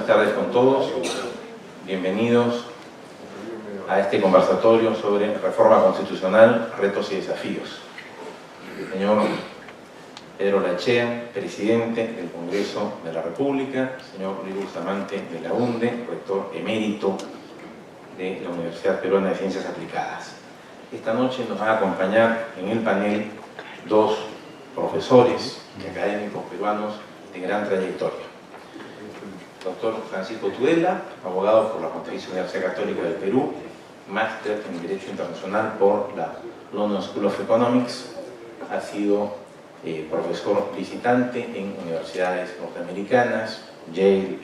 tardes con todos. Bienvenidos a este conversatorio sobre reforma constitucional, retos y desafíos. El señor Pedro Lachea, presidente del Congreso de la República, señor Luis Bustamante de la UNDE, rector emérito de la Universidad Peruana de Ciencias Aplicadas. Esta noche nos van a acompañar en el panel dos profesores académicos peruanos de gran trayectoria. Doctor Francisco Tudela, abogado por la Pontificia Universidad Católica del Perú, máster en Derecho Internacional por la London School of Economics, ha sido profesor visitante en universidades norteamericanas, Yale,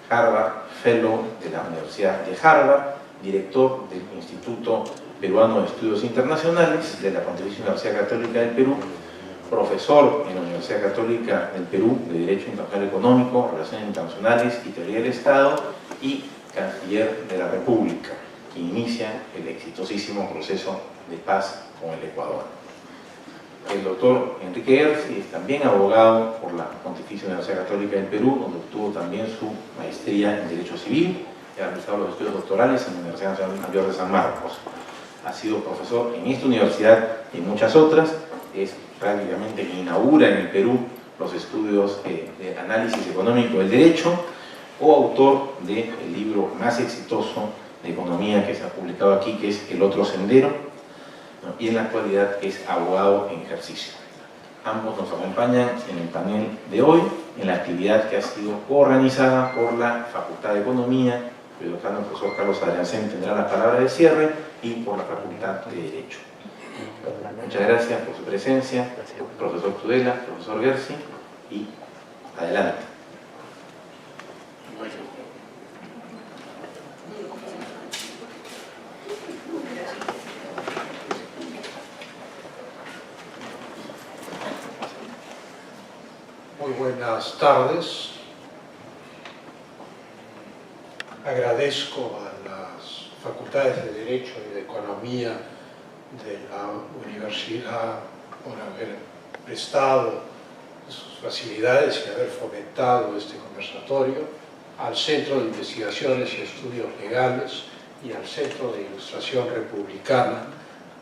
Harvard, fellow de la Universidad de Harvard, director del Instituto Peruano de Estudios Internacionales de la Pontificia Universidad Católica del Perú, profesor en la Universidad Católica del Perú de Derecho Internacional Económico, Relaciones Internacionales y Teoría del Estado, y canciller de la República, que inicia el exitosísimo proceso de paz con el Ecuador. El doctor Enrique Erci es también abogado por la Pontificia Universidad Católica del Perú, donde obtuvo también su maestría en Derecho Civil y ha realizado los estudios doctorales en la Universidad Nacional Mayor de San Marcos. Ha sido profesor en esta universidad y en muchas otras. Es prácticamente que inaugura en el Perú los estudios de análisis económico del derecho, o autor del libro más exitoso de economía que se ha publicado aquí, que es El Otro Sendero, ¿no? Y en la actualidad es abogado en ejercicio. Ambos nos acompañan en el panel de hoy, en la actividad que ha sido organizada por la Facultad de Economía, cuyo decano, el profesor Carlos Adriancén, tendrá la palabra de cierre, y por la Facultad de Derecho. Muchas gracias por su presencia, profesor Tudela, profesor Gersi, y adelante. Muy buenas tardes. Agradezco a las facultades de Derecho y de Economía de la universidad por haber prestado sus facilidades y haber fomentado este conversatorio, al Centro de Investigaciones y Estudios Legales y al Centro de Ilustración Republicana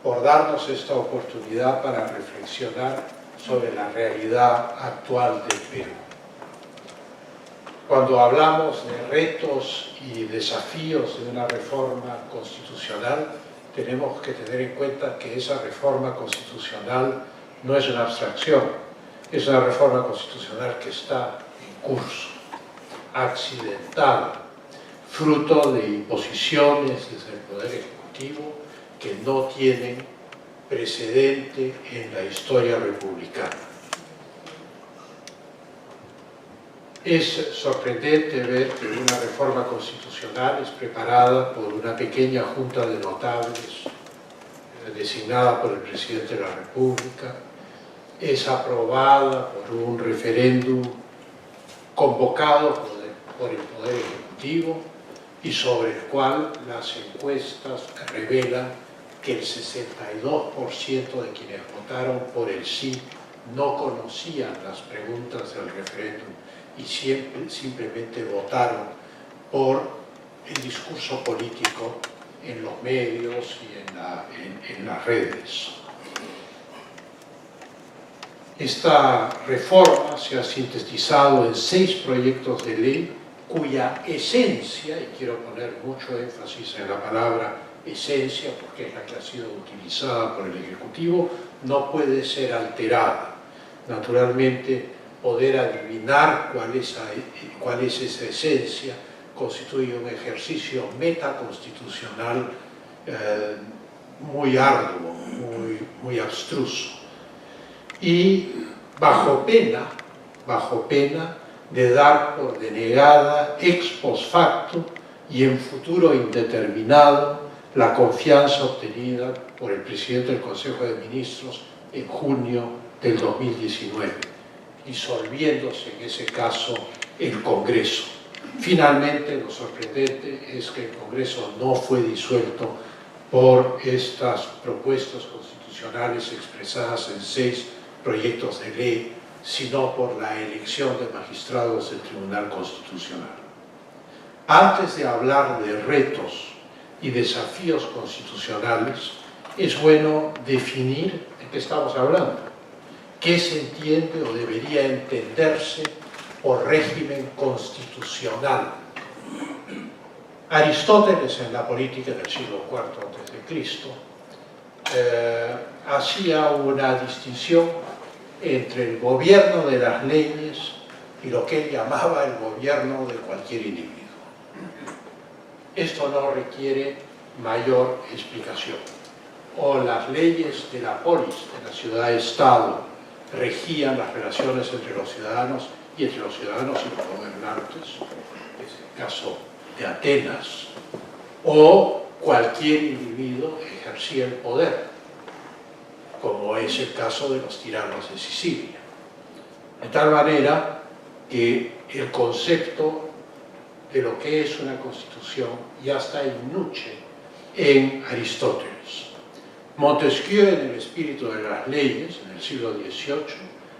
por darnos esta oportunidad para reflexionar sobre la realidad actual del Perú. Cuando hablamos de retos y desafíos de una reforma constitucional, tenemos que tener en cuenta que esa reforma constitucional no es una abstracción, es una reforma constitucional que está en curso, accidentada, fruto de imposiciones desde el Poder Ejecutivo que no tienen precedente en la historia republicana. Es sorprendente ver que una reforma constitucional es preparada por una pequeña junta de notables designada por el presidente de la República, es aprobada por un referéndum convocado por el Poder Ejecutivo y sobre el cual las encuestas revelan que el 62% de quienes votaron por el sí no conocían las preguntas del referéndum y simplemente votaron por el discurso político en los medios y en las redes. Esta reforma se ha sintetizado en 6 proyectos de ley cuya esencia, y quiero poner mucho énfasis en la palabra esencia porque es la que ha sido utilizada por el Ejecutivo, no puede ser alterada. Naturalmente, poder adivinar cuál es esa esencia constituye un ejercicio metaconstitucional muy arduo, muy abstruso. Y bajo pena de dar por denegada ex post facto y en futuro indeterminado la confianza obtenida por el presidente del Consejo de Ministros en junio del 2019, disolviéndose en ese caso el Congreso. Finalmente, lo sorprendente es que el Congreso no fue disuelto por estas propuestas constitucionales expresadas en 6 proyectos de ley, sino por la elección de magistrados del Tribunal Constitucional. Antes de hablar de retos y desafíos constitucionales, es bueno definir de qué estamos hablando. ¿Qué se entiende o debería entenderse por régimen constitucional? Aristóteles, en la política del siglo IV a.C., hacía una distinción entre el gobierno de las leyes y lo que él llamaba el gobierno de cualquier individuo. Esto no requiere mayor explicación. O las leyes de la polis, de la ciudad-estado, regían las relaciones entre los ciudadanos y entre los ciudadanos y los gobernantes, es el caso de Atenas, o cualquier individuo ejercía el poder, como es el caso de los tiranos de Sicilia. De tal manera que el concepto de lo que es una constitución ya está in nuce en Aristóteles. Montesquieu, en el espíritu de las leyes, en el siglo XVIII,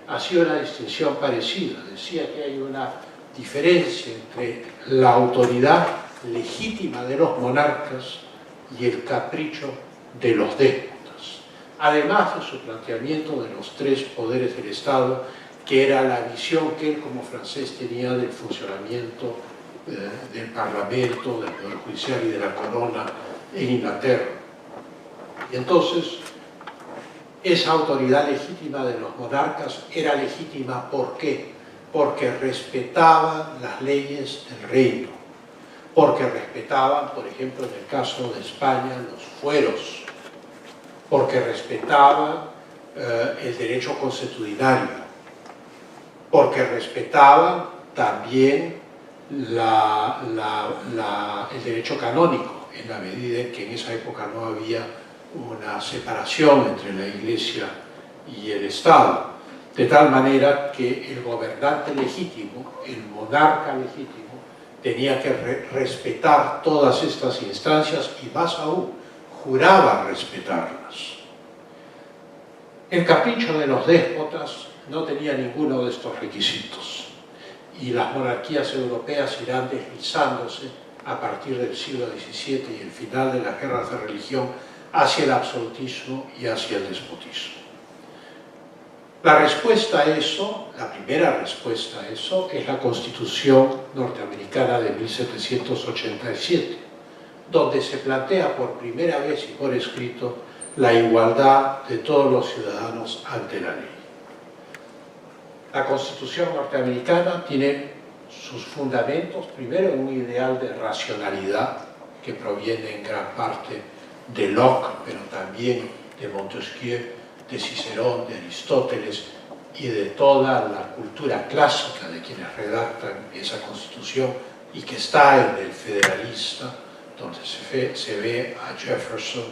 hacía una distinción parecida. Decía que hay una diferencia entre la autoridad legítima de los monarcas y el capricho de los déspotas. Además de su planteamiento de los tres poderes del Estado, que era la visión que él como francés tenía del funcionamiento del Parlamento, del Poder Judicial y de la Corona en Inglaterra. Y entonces, esa autoridad legítima de los monarcas era legítima, ¿por qué? Porque respetaban las leyes del reino, porque respetaban, por ejemplo, en el caso de España, los fueros, porque respetaban el derecho consuetudinario, porque respetaban también el derecho canónico, en la medida en que en esa época no había una separación entre la Iglesia y el Estado, de tal manera que el gobernante legítimo, el monarca legítimo, tenía que respetar todas estas instancias y más aún, juraba respetarlas. El capricho de los déspotas no tenía ninguno de estos requisitos y las monarquías europeas irán deslizándose a partir del siglo XVII y el final de las guerras de religión hacia el absolutismo y hacia el despotismo. La respuesta a eso, la primera respuesta a eso, es la Constitución norteamericana de 1787, donde se plantea por primera vez y por escrito la igualdad de todos los ciudadanos ante la ley. La Constitución norteamericana tiene sus fundamentos, primero, en un ideal de racionalidad que proviene en gran parte de Locke, pero también de Montesquieu, de Cicerón, de Aristóteles y de toda la cultura clásica de quienes redactan esa Constitución y que está en el Federalista, donde se ve a Jefferson,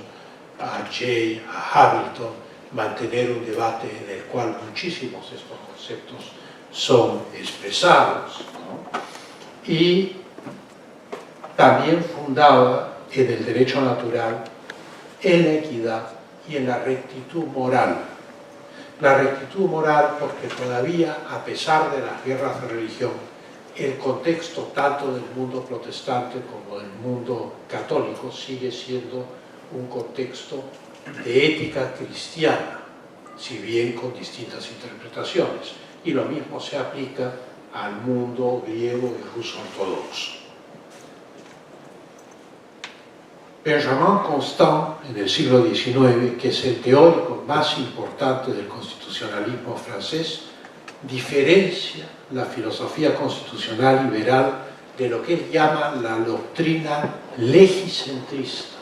a Jay, a Hamilton, mantener un debate en el cual muchísimos de estos conceptos son expresados, ¿no? Y también fundaba en el derecho natural, en la equidad y en la rectitud moral. La rectitud moral porque todavía, a pesar de las guerras de religión, el contexto tanto del mundo protestante como del mundo católico sigue siendo un contexto de ética cristiana, si bien con distintas interpretaciones. Y lo mismo se aplica al mundo griego y ruso ortodoxo. Benjamin Constant, en el siglo XIX, que es el teórico más importante del constitucionalismo francés, diferencia la filosofía constitucional liberal de lo que él llama la doctrina legicentrista.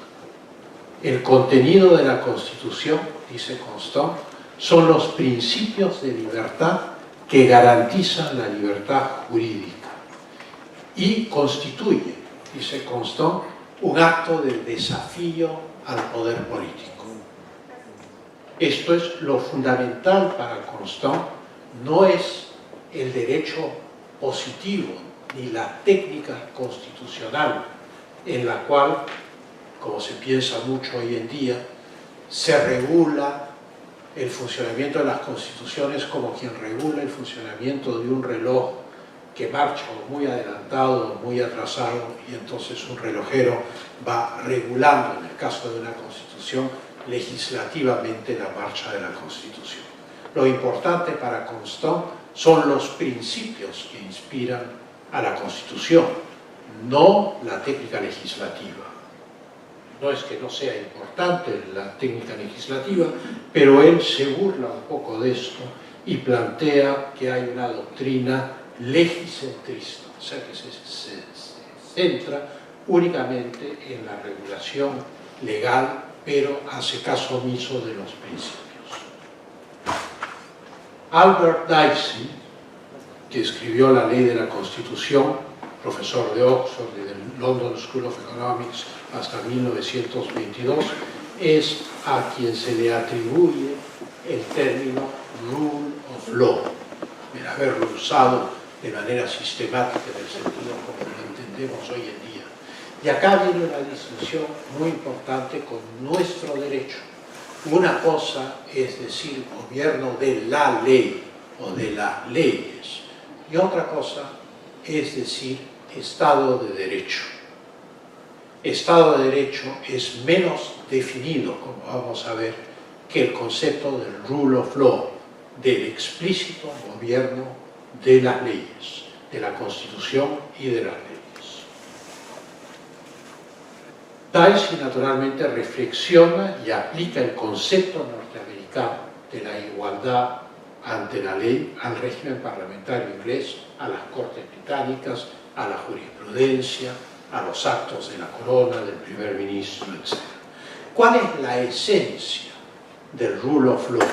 El contenido de la Constitución, dice Constant, son los principios de libertad que garantizan la libertad jurídica y constituye, dice Constant, un acto de desafío al poder político. Esto es lo fundamental para Constant, no es el derecho positivo ni la técnica constitucional en la cual, como se piensa mucho hoy en día, se regula el funcionamiento de las constituciones como quien regula el funcionamiento de un reloj que marcha o muy adelantado o muy atrasado, y entonces un relojero va regulando, en el caso de una Constitución, legislativamente la marcha de la Constitución. Lo importante para Constant son los principios que inspiran a la Constitución, no la técnica legislativa. No es que no sea importante la técnica legislativa, pero él se burla un poco de esto y plantea que hay una doctrina legicentrista, o sea que se centra únicamente en la regulación legal, pero hace caso omiso de los principios. Albert Dicey, que escribió la ley de la Constitución, profesor de Oxford y del London School of Economics hasta 1922, es a quien se le atribuye el término rule of law, el haberlo usado de manera sistemática en el sentido como lo entendemos hoy en día. Y acá viene una distinción muy importante con nuestro derecho. Una cosa es decir gobierno de la ley o de las leyes, y otra cosa es decir Estado de Derecho. Estado de Derecho es menos definido, como vamos a ver, que el concepto del rule of law, del explícito gobierno de las leyes, de la Constitución y de las leyes. Dicey naturalmente reflexiona y aplica el concepto norteamericano de la igualdad ante la ley al régimen parlamentario inglés, a las Cortes británicas, a la jurisprudencia, a los actos de la corona, del primer ministro, etc. ¿Cuál es la esencia del rule of law?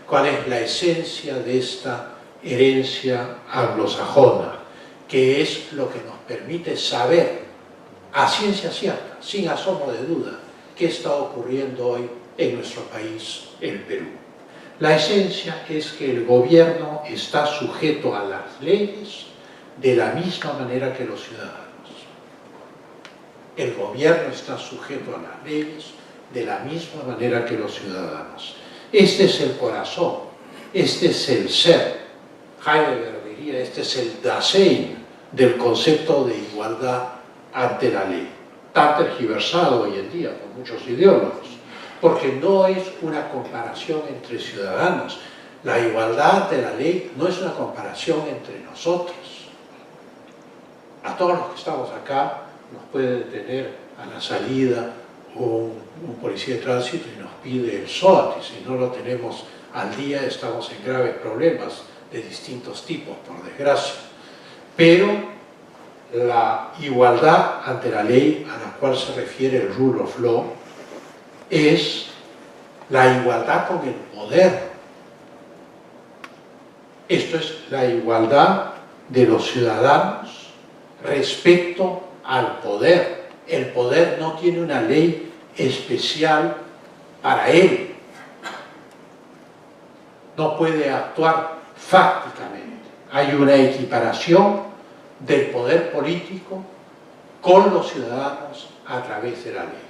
¿Cuál es la esencia de esta herencia anglosajona? Que es lo que nos permite saber a ciencia cierta, sin asomo de duda, qué está ocurriendo hoy en nuestro país, el Perú. La esencia es que el gobierno está sujeto a las leyes de la misma manera que los ciudadanos. El gobierno está sujeto a las leyes de la misma manera que los ciudadanos. Este es el corazón, este es el ser. Heidegger diría, este es el Dasein del concepto de igualdad ante la ley, tan tergiversado hoy en día por muchos ideólogos, porque no es una comparación entre ciudadanos. La igualdad ante la ley no es una comparación entre nosotros. A todos los que estamos acá nos puede detener a la salida un policía de tránsito y nos pide el SOAT, y si no lo tenemos al día estamos en graves problemas de distintos tipos, por desgracia. Pero la igualdad ante la ley a la cual se refiere el rule of law es la igualdad con el poder. Esto es la igualdad de los ciudadanos respecto al poder. El poder no tiene una ley especial para él. No puede actuar fácticamente. Hay una equiparación del poder político con los ciudadanos a través de la ley.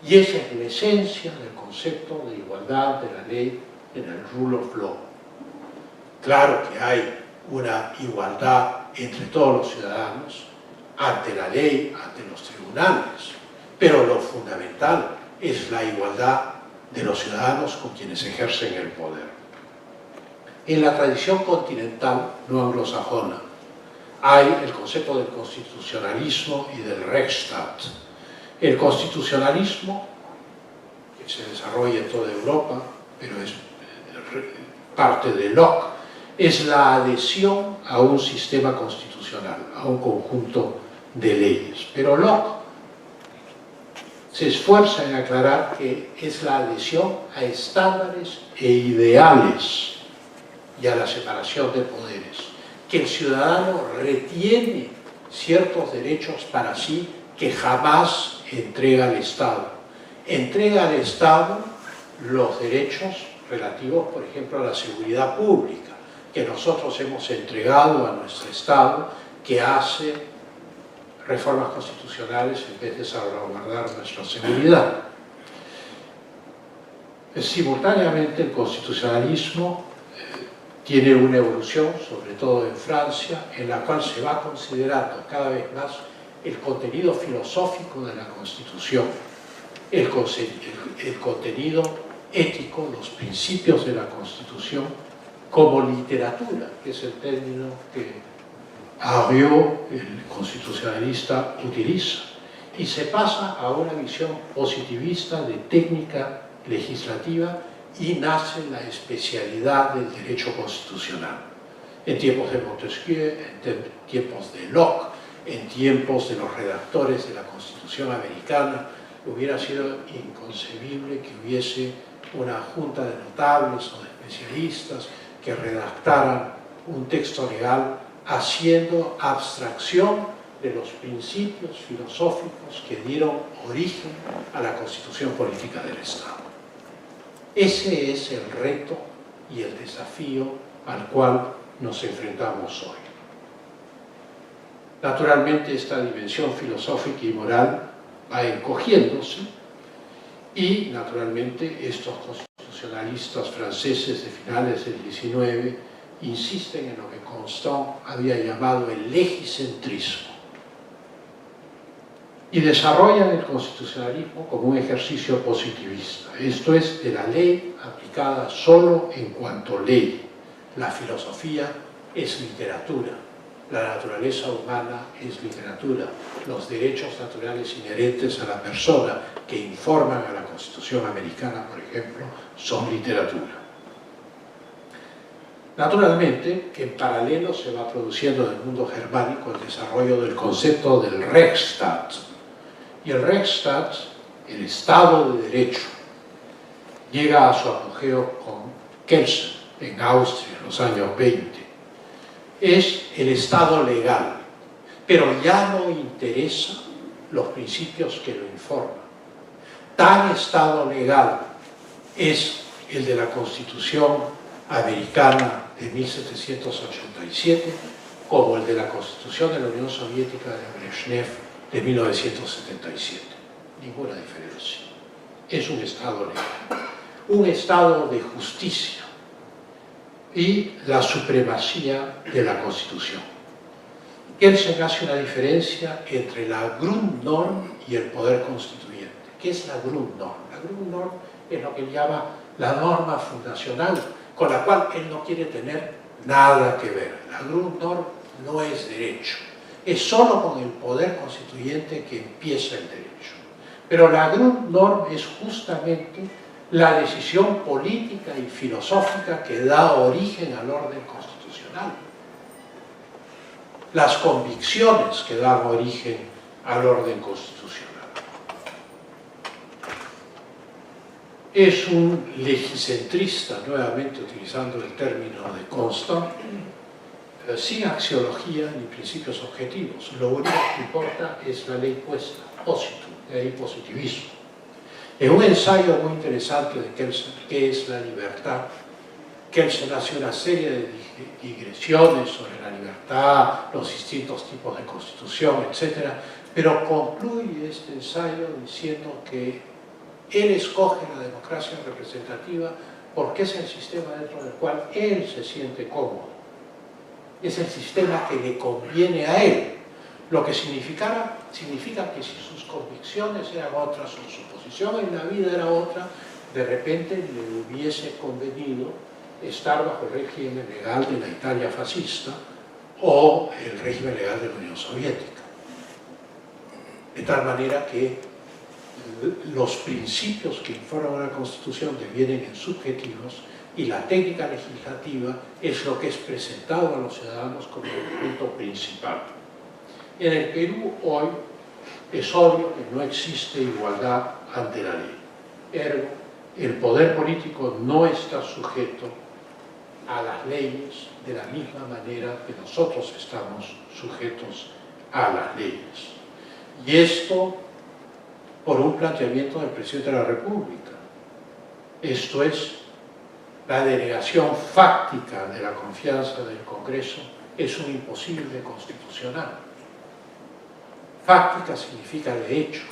Y esa es la esencia del concepto de igualdad de la ley en el rule of law. Claro que hay una igualdad entre todos los ciudadanos ante la ley, ante los tribunales, pero lo fundamental es la igualdad de los ciudadanos con quienes ejercen el poder. En la tradición continental no anglosajona hay el concepto del constitucionalismo y del Rechtsstaat. El constitucionalismo, que se desarrolla en toda Europa, pero es parte de Locke, es la adhesión a un sistema constitucional, a un conjunto de leyes. Pero Locke se esfuerza en aclarar que es la adhesión a estándares e ideales y a la separación de poderes, que el ciudadano retiene ciertos derechos para sí que jamás entrega al Estado. Entrega al Estado los derechos relativos, por ejemplo, a la seguridad pública, que nosotros hemos entregado a nuestro Estado, que hace reformas constitucionales en vez de salvaguardar nuestra seguridad. Simultáneamente, el constitucionalismo tiene una evolución, sobre todo en Francia, en la cual se va considerando cada vez más el contenido filosófico de la Constitución, el contenido ético, los principios de la Constitución, como literatura, que es el término que Henriot, el constitucionalista, utiliza, y se pasa a una visión positivista de técnica legislativa y nace la especialidad del derecho constitucional. En tiempos de Montesquieu, en tiempos de Locke, en tiempos de los redactores de la Constitución americana, hubiera sido inconcebible que hubiese una junta de notables o de especialistas que redactaran un texto legal haciendo abstracción de los principios filosóficos que dieron origen a la Constitución política del Estado. Ese es el reto y el desafío al cual nos enfrentamos hoy. Naturalmente, esta dimensión filosófica y moral va encogiéndose y, naturalmente, estos constitucionalistas franceses de finales del XIX insisten en lo que Constant había llamado el legicentrismo y desarrollan el constitucionalismo como un ejercicio positivista, esto es, de la ley aplicada solo en cuanto ley. La filosofía es literatura, la naturaleza humana es literatura, los derechos naturales inherentes a la persona que informan a la Constitución americana, por ejemplo, son literatura. Naturalmente, en paralelo se va produciendo en el mundo germánico el desarrollo del concepto del Rechtsstaat. Y el Rechtsstaat, el Estado de Derecho, llega a su apogeo con Kelsen, en Austria, en los años 20. Es el Estado legal, pero ya no interesa los principios que lo informan. Tan Estado legal es el de la Constitución americana de 1787 como el de la Constitución de la Unión Soviética de Brezhnev de 1977. Ninguna diferencia. Es un Estado legal, un Estado de justicia y la supremacía de la Constitución. Kelsen hace una diferencia entre la Grundnorm y el poder constituyente. ¿Qué es la Grundnorm? La Grundnorm es lo que él llama la norma fundacional, con la cual él no quiere tener nada que ver. La Grundnorm no es derecho, es solo con el poder constituyente que empieza el derecho. Pero la Grundnorm es justamente la decisión política y filosófica que da origen al orden constitucional. Las convicciones que dan origen al orden constitucional. Es un legicentrista, nuevamente utilizando el término de Constant, sin axiología ni principios objetivos. Lo único que importa es la ley puesta, positum, de ahí positivismo. En un ensayo muy interesante de Kelsen, ¿qué es la libertad?, Kelsen hace una serie de digresiones sobre la libertad, los distintos tipos de constitución, etc., pero concluye este ensayo diciendo que él escoge la democracia representativa porque es el sistema dentro del cual él se siente cómodo. Es el sistema que le conviene a él, lo que significa que si sus convicciones eran otras o su posición en la vida era otra, de repente le hubiese convenido estar bajo el régimen legal de la Italia fascista o el régimen legal de la Unión Soviética. De tal manera que los principios que informan la Constitución devienen en subjetivos y la técnica legislativa es lo que es presentado a los ciudadanos como el elemento principal. En el Perú hoy es obvio que no existe igualdad ante la ley. Ergo, el poder político no está sujeto a las leyes de la misma manera que nosotros estamos sujetos a las leyes. Y esto por un planteamiento del presidente de la República. Esto es, la denegación fáctica de la confianza del Congreso es un imposible constitucional. Fáctica significa de hecho.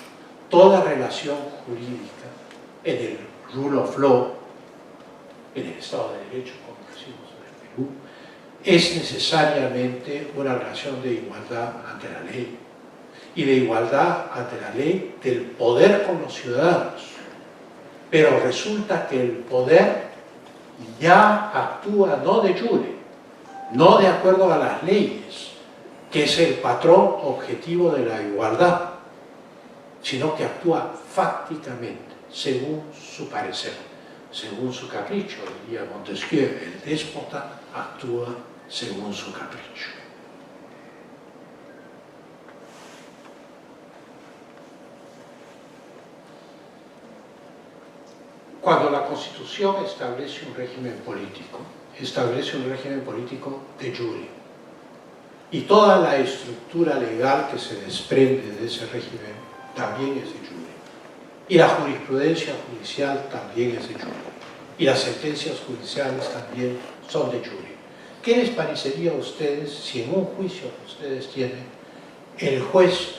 Toda relación jurídica en el rule of law, en el Estado de Derecho, como decimos en el Perú, es necesariamente una relación de igualdad ante la ley, y de igualdad ante la ley del poder con los ciudadanos. Pero resulta que el poder ya actúa no de jure, no de acuerdo a las leyes, que es el patrón objetivo de la igualdad, sino que actúa fácticamente, según su parecer, según su capricho. Diría Montesquieu, el déspota actúa según su capricho. Cuando la Constitución establece un régimen político de jure. Y toda la estructura legal que se desprende de ese régimen también es de jure. Y la jurisprudencia judicial también es de jure. Y las sentencias judiciales también son de jure. ¿Qué les parecería a ustedes si en un juicio que ustedes tienen, el juez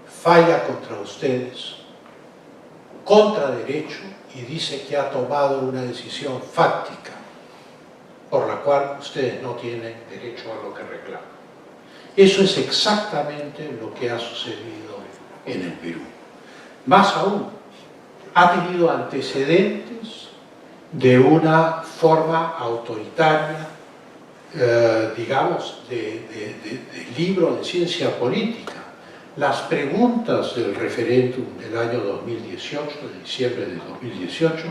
falla contra ustedes, contra derecho, y dice que ha tomado una decisión fáctica por la cual ustedes no tienen derecho a lo que reclaman? Eso es exactamente lo que ha sucedido en el Perú. Más aún, ha tenido antecedentes de una forma autoritaria, digamos, de libro de ciencia política. Las preguntas del referéndum del año 2018, de diciembre de 2018,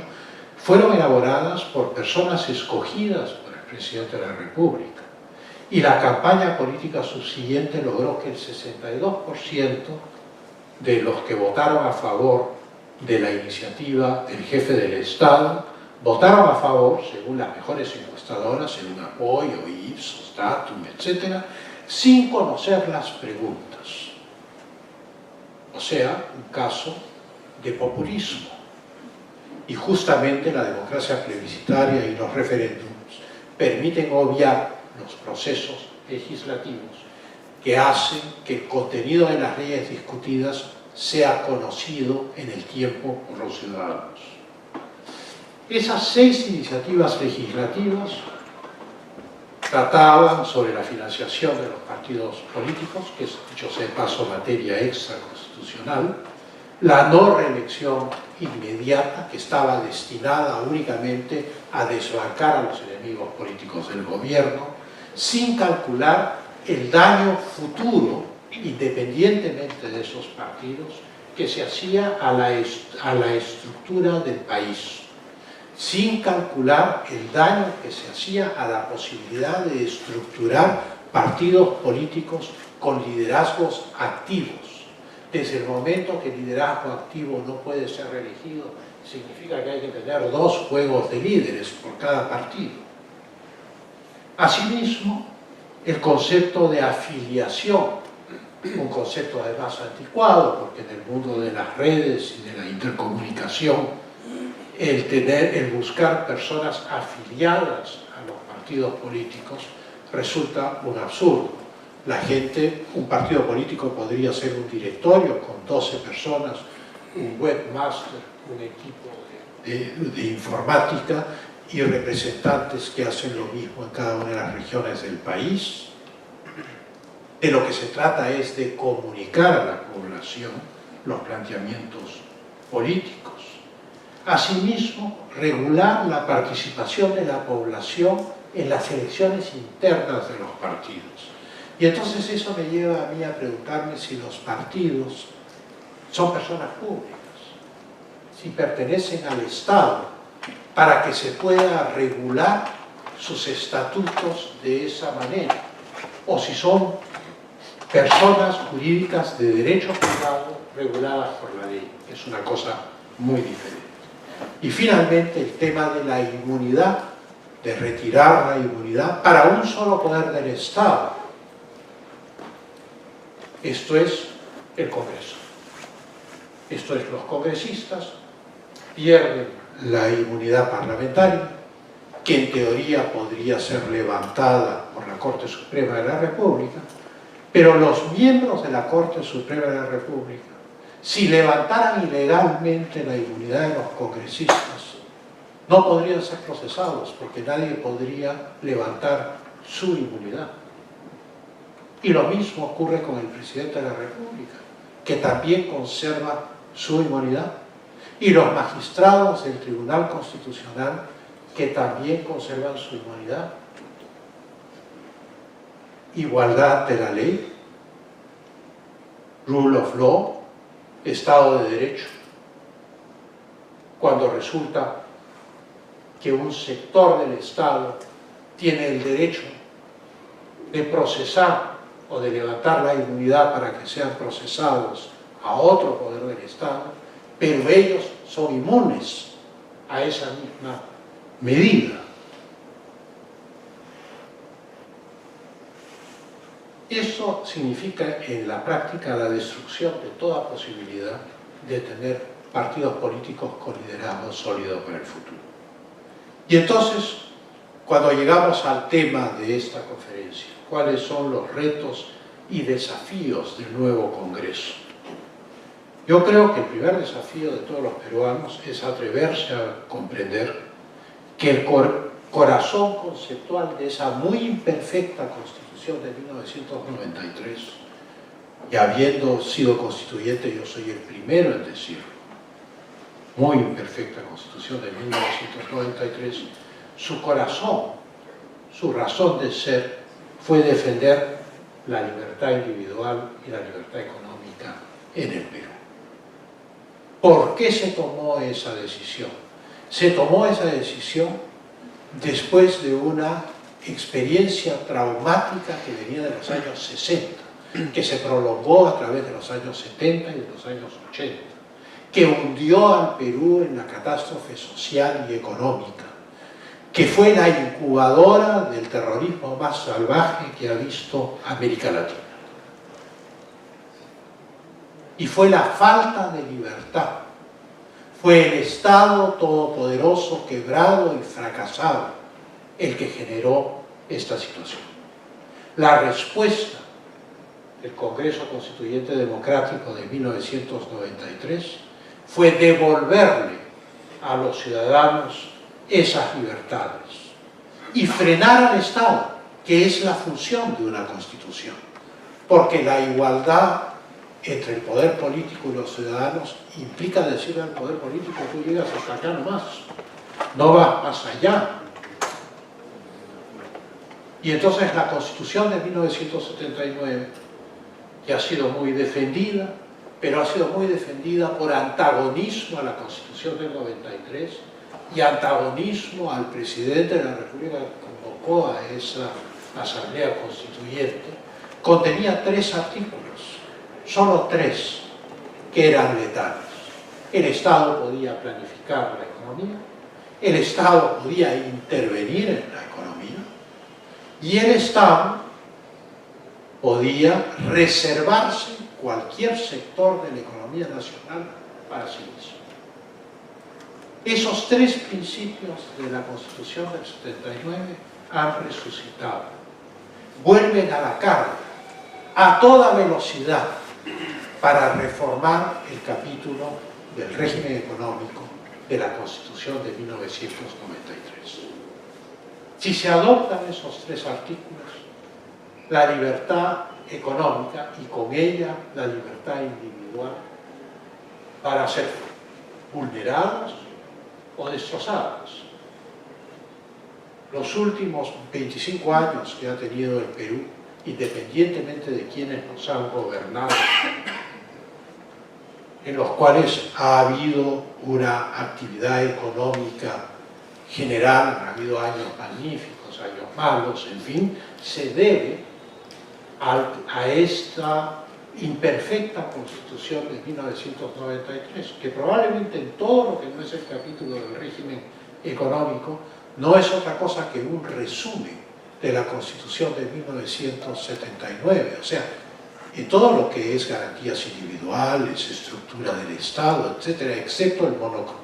fueron elaboradas por personas escogidas por el presidente de la República. Y la campaña política subsiguiente logró que el 62% de los que votaron a favor de la iniciativa del jefe del Estado votaron a favor, según las mejores encuestadoras, según Apoyo, Ipsos, Datum, etc., sin conocer las preguntas. O sea, un caso de populismo. Y justamente la democracia plebiscitaria y los referéndums permiten obviar los procesos legislativos que hacen que el contenido de las leyes discutidas sea conocido en el tiempo por los ciudadanos. Esas 6 iniciativas legislativas trataban sobre la financiación de los partidos políticos, que es, dicho sea de paso, materia extraconstitucional, la no reelección inmediata, que estaba destinada únicamente a desbancar a los enemigos políticos del gobierno, sin calcular el daño futuro, independientemente de esos partidos, que se hacía a la estructura del país, sin calcular el daño que se hacía a la posibilidad de estructurar partidos políticos con liderazgos activos. Desde el momento que el liderazgo activo no puede ser reelegido, significa que hay que tener 2 juegos de líderes por cada partido. Asimismo, el concepto de afiliación, un concepto además anticuado, porque en el mundo de las redes y de la intercomunicación, el buscar personas afiliadas a los partidos políticos resulta un absurdo. La gente, un partido político podría ser un directorio con 12 personas, un webmaster, un equipo de informática y representantes que hacen lo mismo en cada una de las regiones del país. De lo que se trata es de comunicar a la población los planteamientos políticos. Asimismo, regular la participación de la población en las elecciones internas de los partidos. Y entonces eso me lleva a mí a preguntarme si los partidos son personas públicas, si pertenecen al Estado, para que se pueda regular sus estatutos de esa manera, o si son personas jurídicas de derecho privado reguladas por la ley. Es una cosa muy diferente. Y finalmente el tema de la inmunidad, de retirar la inmunidad para un solo poder del Estado. Esto es el Congreso. Esto es, los congresistas pierden la inmunidad parlamentaria, que en teoría podría ser levantada por la Corte Suprema de la República, pero los miembros de la Corte Suprema de la República, si levantaran ilegalmente la inmunidad de los congresistas, no podrían ser procesados porque nadie podría levantar su inmunidad. Y lo mismo ocurre con el presidente de la República, que también conserva su inmunidad, y los magistrados del Tribunal Constitucional, que también conservan su inmunidad. Igualdad de la ley, rule of law, Estado de Derecho. Cuando resulta que un sector del Estado tiene el derecho de procesar o de levantar la inmunidad para que sean procesados a otro poder del Estado, pero ellos son inmunes a esa misma medida. Eso significa en la práctica la destrucción de toda posibilidad de tener partidos políticos con liderazgo sólido para el futuro. Y entonces, cuando llegamos al tema de esta conferencia, ¿cuáles son los retos y desafíos del nuevo Congreso? Yo creo que el primer desafío de todos los peruanos es atreverse a comprender que el corazón conceptual de esa muy imperfecta Constitución de 1993, y habiendo sido constituyente yo soy el primero en decirlo, muy imperfecta Constitución de 1993, su corazón, su razón de ser fue defender la libertad individual y la libertad económica en el Perú. ¿Por qué se tomó esa decisión? Se tomó esa decisión después de una experiencia traumática que venía de los años 60, que se prolongó a través de los años 70 y de los años 80, que hundió al Perú en la catástrofe social y económica, que fue la incubadora del terrorismo más salvaje que ha visto América Latina. Y fue la falta de libertad, fue el Estado todopoderoso, quebrado y fracasado el que generó esta situación. La respuesta del Congreso Constituyente Democrático de 1993 fue devolverle a los ciudadanos esas libertades y frenar al Estado, que es la función de una Constitución, porque la igualdad entre el poder político y los ciudadanos implica decirle al poder político: tú llegas hasta acá nomás, no vas más allá. Y entonces la Constitución de 1979, que ha sido muy defendida, pero ha sido muy defendida por antagonismo a la Constitución del 93 y antagonismo al presidente de la República que convocó a esa Asamblea Constituyente, contenía 3 artículos, solo 3, que eran letales. El Estado podía planificar la economía, el Estado podía intervenir en la economía y el Estado podía reservarse cualquier sector de la economía nacional para sí mismo. Esos 3 principios de la Constitución del 79 han resucitado, vuelven a la carga a toda velocidad para reformar el capítulo del régimen económico de la Constitución de 1993. Si se adoptan esos 3 artículos, la libertad económica y con ella la libertad individual van a ser vulneradas o destrozadas. Los últimos 25 años que ha tenido el Perú, independientemente de quienes nos han gobernado, en los cuales ha habido una actividad económica general, ha habido años magníficos, años malos, en fin, se debe a esta imperfecta Constitución de 1993, que probablemente en todo lo que no es el capítulo del régimen económico no es otra cosa que un resumen de la Constitución de 1979, o sea, en todo lo que es garantías individuales, estructura del Estado, etcétera, excepto el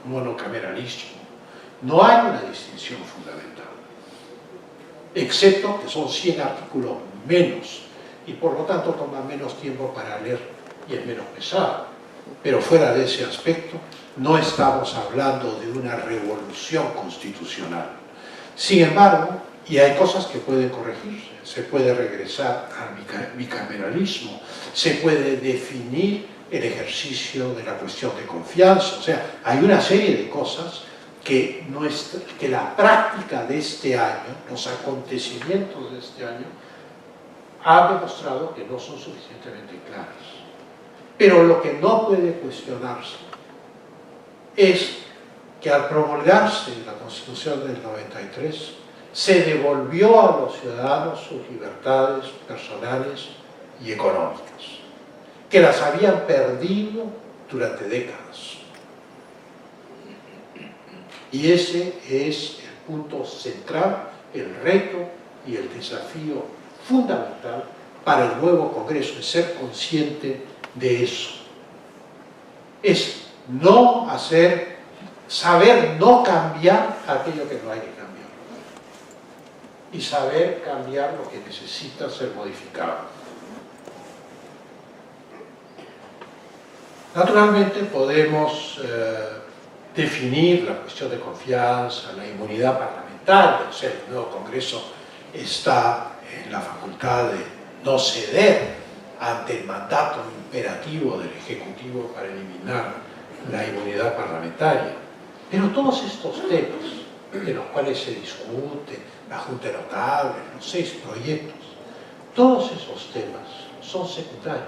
monocameralismo. No hay una distinción fundamental, excepto que son 100 artículos menos y por lo tanto toma menos tiempo para leer y es menos pesado. Pero fuera de ese aspecto, no estamos hablando de una revolución constitucional. Sin embargo, y hay cosas que pueden corregirse, se puede regresar al bicameralismo, se puede definir el ejercicio de la cuestión de confianza, o sea, hay una serie de cosas que la práctica de este año, los acontecimientos de este año, han demostrado que no son suficientemente claras. Pero lo que no puede cuestionarse es que al promulgarse la Constitución del 93, se devolvió a los ciudadanos sus libertades personales y económicas, que las habían perdido durante décadas. Y ese es el punto central, el reto y el desafío fundamental para el nuevo Congreso, es ser consciente de eso. Es no hacer, saber no cambiar aquello que no hay que cambiar. Y saber cambiar lo que necesita ser modificado. Naturalmente podemos definir la cuestión de confianza, la inmunidad parlamentaria, o sea, el nuevo Congreso está en la facultad de no ceder ante el mandato imperativo del Ejecutivo para eliminar la inmunidad parlamentaria. Pero todos estos temas, de los cuales se discute, la Junta de Notables, los 6 proyectos, todos esos temas son secundarios.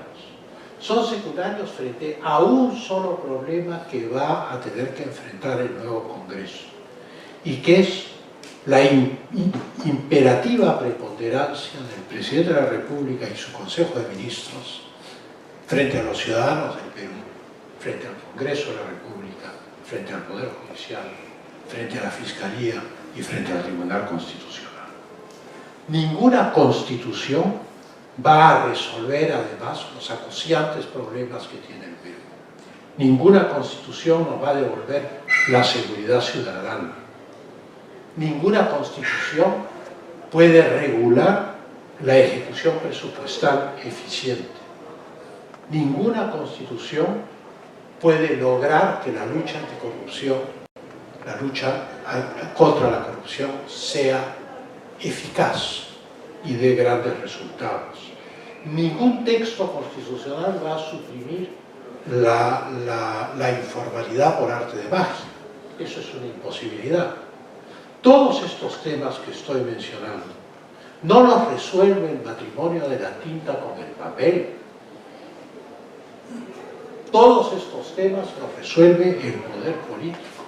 Son secundarios frente a un solo problema que va a tener que enfrentar el nuevo Congreso, y que es la imperativa preponderancia del Presidente de la República y su Consejo de Ministros frente a los ciudadanos del Perú, frente al Congreso de la República, frente al Poder Judicial, frente a la Fiscalía y frente al Tribunal Constitucional. Ninguna constitución va a resolver además los acuciantes problemas que tiene el Perú. Ninguna constitución nos va a devolver la seguridad ciudadana. Ninguna constitución puede regular la ejecución presupuestal eficiente. Ninguna constitución puede lograr que la lucha anticorrupción, la lucha contra la corrupción, sea eficaz y dé grandes resultados. Ningún texto constitucional va a suprimir la informalidad por arte de magia. Eso es una imposibilidad. Todos estos temas que estoy mencionando no los resuelve el matrimonio de la tinta con el papel. Todos estos temas los resuelve el poder político.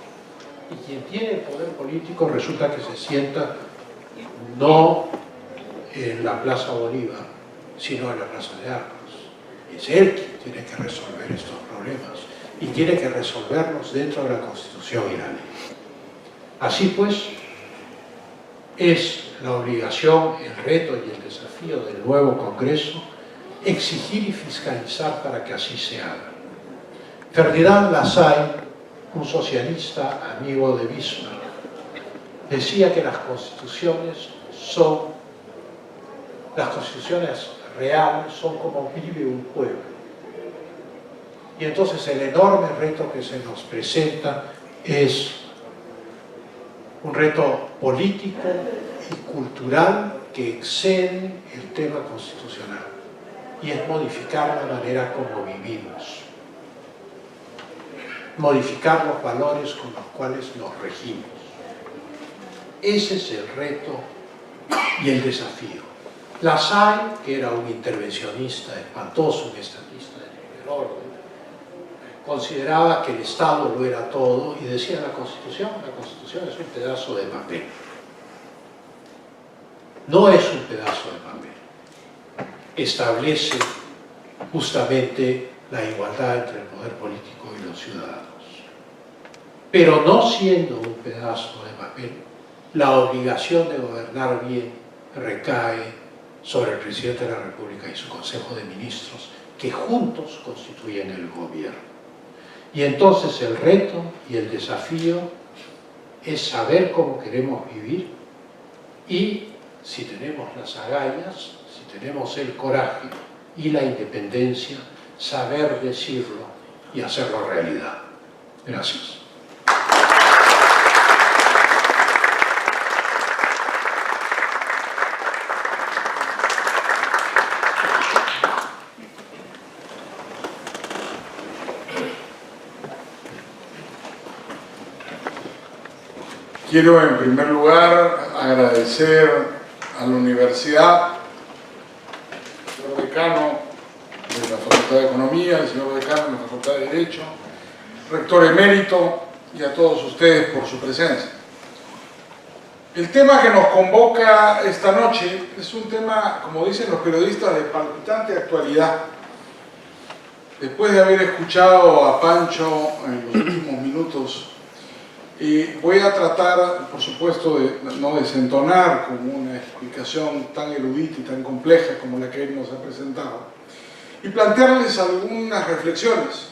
Y quien tiene el poder político resulta que se sienta no en la Plaza Bolívar, sino en la Plaza de Armas. Es él quien tiene que resolver estos problemas y tiene que resolverlos dentro de la Constitución y la ley. Así pues, es la obligación, el reto y el desafío del nuevo Congreso exigir y fiscalizar para que así se haga. Ferdinand Lassalle, un socialista amigo de Bismarck, decía que las constituciones reales son como vive un pueblo. Y entonces el enorme reto que se nos presenta es un reto político y cultural que excede el tema constitucional, y es modificar la manera como vivimos, modificar los valores con los cuales nos regimos. Ese es el reto y el desafío. Lassalle, que era un intervencionista espantoso, un estatista de primer orden, consideraba que el Estado lo era todo y decía la Constitución es un pedazo de papel. No es un pedazo de papel. Establece justamente la igualdad entre el poder político y los ciudadanos. Pero no siendo un pedazo de papel, la obligación de gobernar bien recae sobre el Presidente de la República y su Consejo de Ministros, que juntos constituyen el gobierno. Y entonces el reto y el desafío es saber cómo queremos vivir y, si tenemos las agallas, si tenemos el coraje y la independencia, saber decirlo y hacerlo realidad. Gracias. Quiero en primer lugar agradecer a la universidad, al señor decano de la Facultad de Economía, al señor decano de la Facultad de Derecho, rector emérito y a todos ustedes por su presencia. El tema que nos convoca esta noche es un tema, como dicen los periodistas, de palpitante actualidad. Después de haber escuchado a Pancho en los últimos minutos, voy a tratar, por supuesto, de no desentonar con una explicación tan erudita y tan compleja como la que él nos ha presentado, y plantearles algunas reflexiones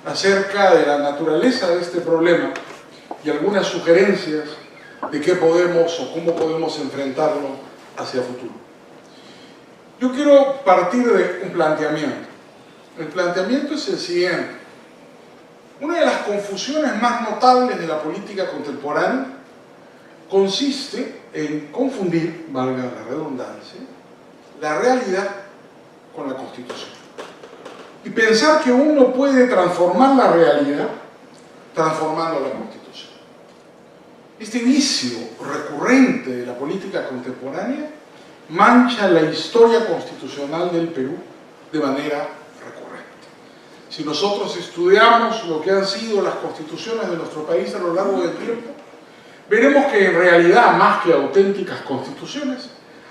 acerca de la naturaleza de este problema y algunas sugerencias de qué podemos o cómo podemos enfrentarlo hacia el futuro. Yo quiero partir de un planteamiento. El planteamiento es el siguiente. Una de las confusiones más notables de la política contemporánea consiste en confundir, valga la redundancia, la realidad con la Constitución. Y pensar que uno puede transformar la realidad transformando la Constitución. Este vicio recurrente de la política contemporánea mancha la historia constitucional del Perú de manera recurrente. Si nosotros estudiamos lo que han sido las constituciones de nuestro país a lo largo del tiempo, veremos que en realidad, más que auténticas constituciones,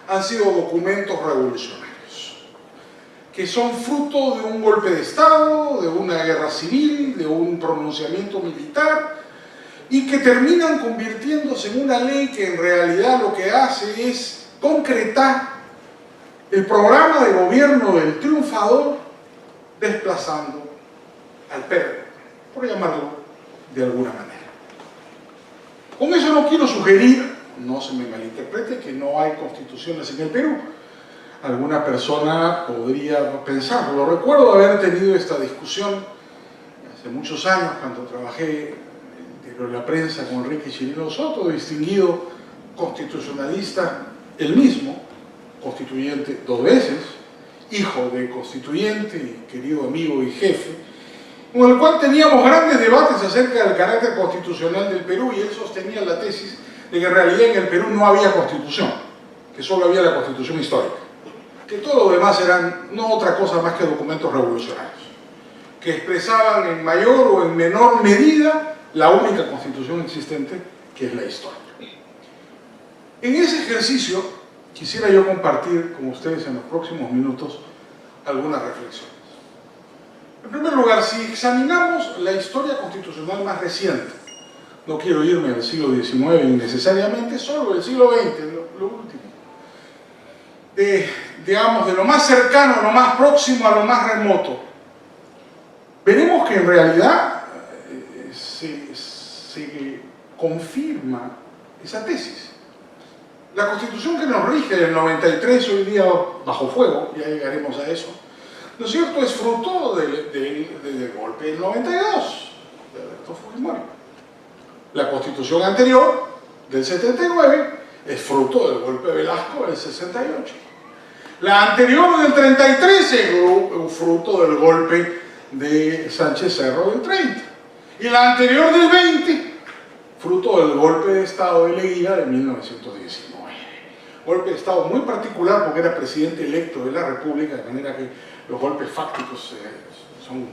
han sido documentos revolucionarios, que son fruto de un golpe de Estado, de una guerra civil, de un pronunciamiento militar, y que terminan convirtiéndose en una ley que en realidad lo que hace es concretar el programa de gobierno del triunfador, desplazando al perdedor, por llamarlo de alguna manera. Con eso no quiero sugerir, no se me malinterprete, que no hay constituciones en el Perú. Alguna persona podría pensarlo. Recuerdo haber tenido esta discusión hace muchos años cuando trabajé en la prensa con Enrique Chirino Soto, distinguido constitucionalista, él mismo, constituyente 2 veces, hijo de constituyente y querido amigo y jefe, con el cual teníamos grandes debates acerca del carácter constitucional del Perú, y él sostenía la tesis de que en realidad en el Perú no había constitución, que solo había la constitución histórica, que todo lo demás eran no otra cosa más que documentos revolucionarios, que expresaban en mayor o en menor medida la única constitución existente, que es la histórica. En ese ejercicio quisiera yo compartir con ustedes en los próximos minutos algunas reflexiones. En primer lugar, si examinamos la historia constitucional más reciente, no quiero irme al siglo XIX innecesariamente, solo el siglo XX, lo último, digamos, de lo más cercano a lo más próximo a lo más remoto, veremos que en realidad se confirma esa tesis. La Constitución que nos rige del 93, hoy día bajo fuego, ya llegaremos a eso, ¿no es cierto?, es fruto del golpe del 92, de Alberto Fujimori. La Constitución anterior, del 79, es fruto del golpe de Velasco del 68. La anterior, del 33, es fruto del golpe de Sánchez Cerro del 30. Y la anterior, del 20, fruto del golpe de Estado de Leguía de 1919. Golpe de Estado muy particular porque era presidente electo de la República, de manera que los golpes fácticos son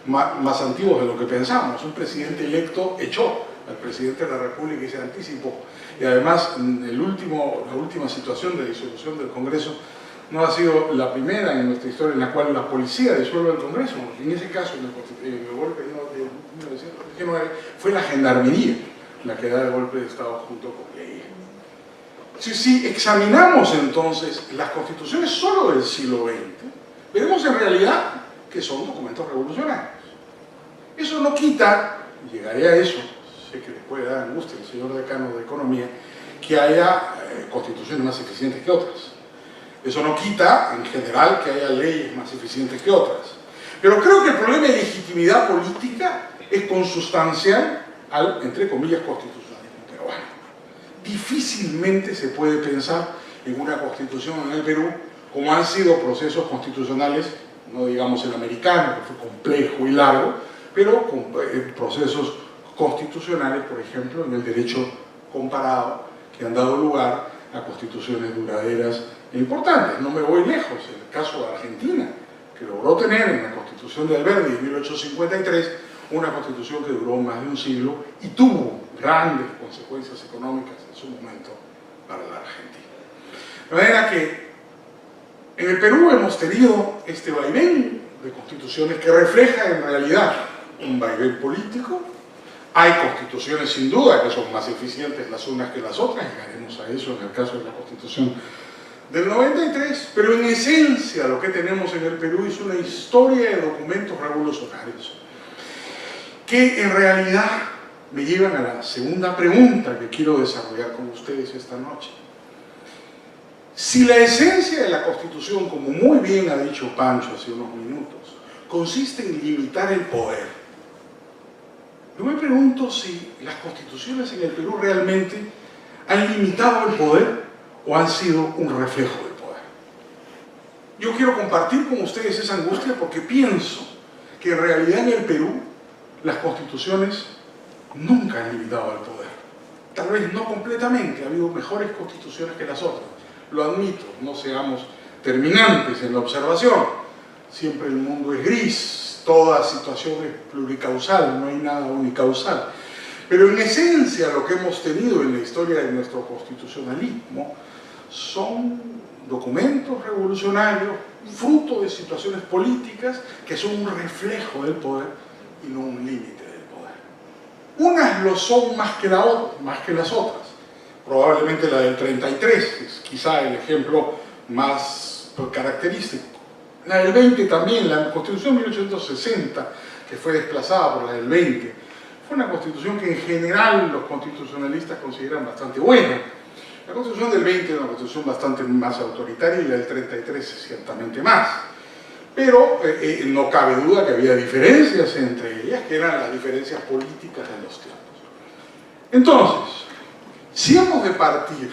más antiguos de lo que pensamos. Un presidente electo echó al presidente de la República y se anticipó. Y además, la última situación de disolución del Congreso no ha sido la primera en nuestra historia en la cual la policía disuelve el Congreso. En ese caso, en el golpe de 1919, fue la gendarmería la que da el golpe de Estado junto con Leguía. Si examinamos entonces las constituciones solo del siglo XX, veremos en realidad que son documentos revolucionarios. Eso no quita, y llegaré a eso, sé que le puede dar angustia al señor decano de Economía, que haya constituciones más eficientes que otras. Eso no quita, en general, que haya leyes más eficientes que otras. Pero creo que el problema de legitimidad política es consustancial al, entre comillas, constitucionalismo peruano. Difícilmente se puede pensar en una constitución en el Perú como han sido procesos constitucionales, no digamos el americano, que fue complejo y largo, pero con procesos constitucionales, por ejemplo, en el derecho comparado, que han dado lugar a constituciones duraderas e importantes. No me voy lejos, el caso de Argentina, que logró tener en la Constitución de Alberdi de 1853 una constitución que duró más de un siglo y tuvo grandes consecuencias económicas en su momento para la Argentina. De manera que en el Perú hemos tenido este vaivén de constituciones que refleja en realidad un vaivén político. Hay constituciones sin duda que son más eficientes las unas que las otras, llegaremos a eso en el caso de la Constitución del 93, pero en esencia lo que tenemos en el Perú es una historia de documentos revolucionarios que en realidad me llevan a la segunda pregunta que quiero desarrollar con ustedes esta noche. Si la esencia de la Constitución, como muy bien ha dicho Pancho hace unos minutos, consiste en limitar el poder, yo me pregunto si las constituciones en el Perú realmente han limitado el poder o han sido un reflejo del poder. Yo quiero compartir con ustedes esa angustia porque pienso que en realidad en el Perú las constituciones nunca han limitado el poder. Tal vez no completamente, ha habido mejores constituciones que las otras. Lo admito, no seamos terminantes en la observación. Siempre el mundo es gris, toda situación es pluricausal, no hay nada unicausal. Pero en esencia lo que hemos tenido en la historia de nuestro constitucionalismo son documentos revolucionarios, fruto de situaciones políticas que son un reflejo del poder y no un límite del poder. Unas lo son más que las otras. Probablemente la del 33 es quizá el ejemplo más característico. La del 20 también, la Constitución de 1860, que fue desplazada por la del 20, fue una constitución que en general los constitucionalistas consideran bastante buena. La Constitución del 20 es una constitución bastante más autoritaria y la del 33 es ciertamente más. Pero no cabe duda que había diferencias entre ellas, que eran las diferencias políticas de los tiempos. Entonces, si hemos de partir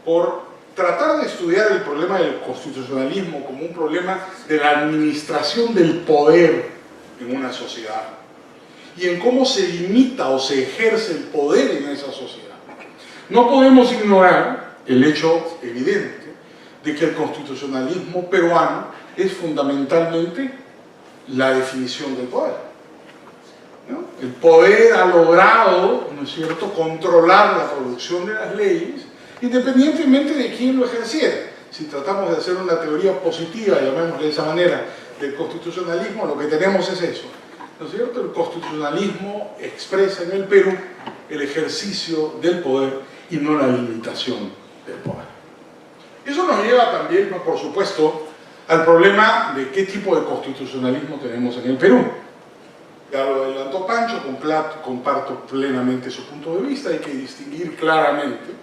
por tratar de estudiar el problema del constitucionalismo como un problema de la administración del poder en una sociedad y en cómo se limita o se ejerce el poder en esa sociedad, no podemos ignorar el hecho evidente de que el constitucionalismo peruano es fundamentalmente la definición del poder, ¿no? El poder ha logrado, ¿no es cierto?, controlar la producción de las leyes independientemente de quién lo ejerciera. Si tratamos de hacer una teoría positiva, llamémosle de esa manera, del constitucionalismo, lo que tenemos es eso, ¿no es cierto? El constitucionalismo expresa en el Perú el ejercicio del poder y no la limitación del poder. Eso nos lleva también, por supuesto, al problema de qué tipo de constitucionalismo tenemos en el Perú. Ya lo adelantó Pancho, comparto plenamente su punto de vista. Hay que distinguir claramente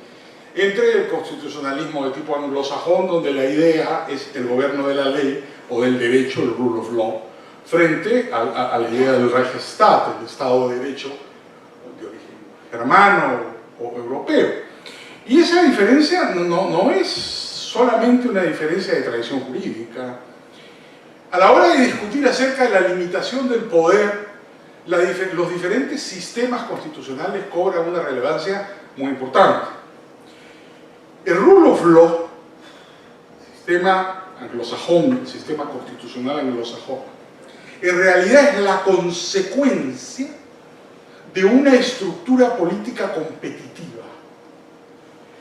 entre el constitucionalismo de tipo anglosajón, donde la idea es el gobierno de la ley o del derecho, el rule of law, frente a la idea del Rechtsstaat, el Estado de Derecho de origen germano o europeo. Y esa diferencia no es solamente una diferencia de tradición jurídica. A la hora de discutir acerca de la limitación del poder, los diferentes sistemas constitucionales cobran una relevancia muy importante. El rule of law, sistema anglosajón, el sistema constitucional anglosajón, en realidad es la consecuencia de una estructura política competitiva.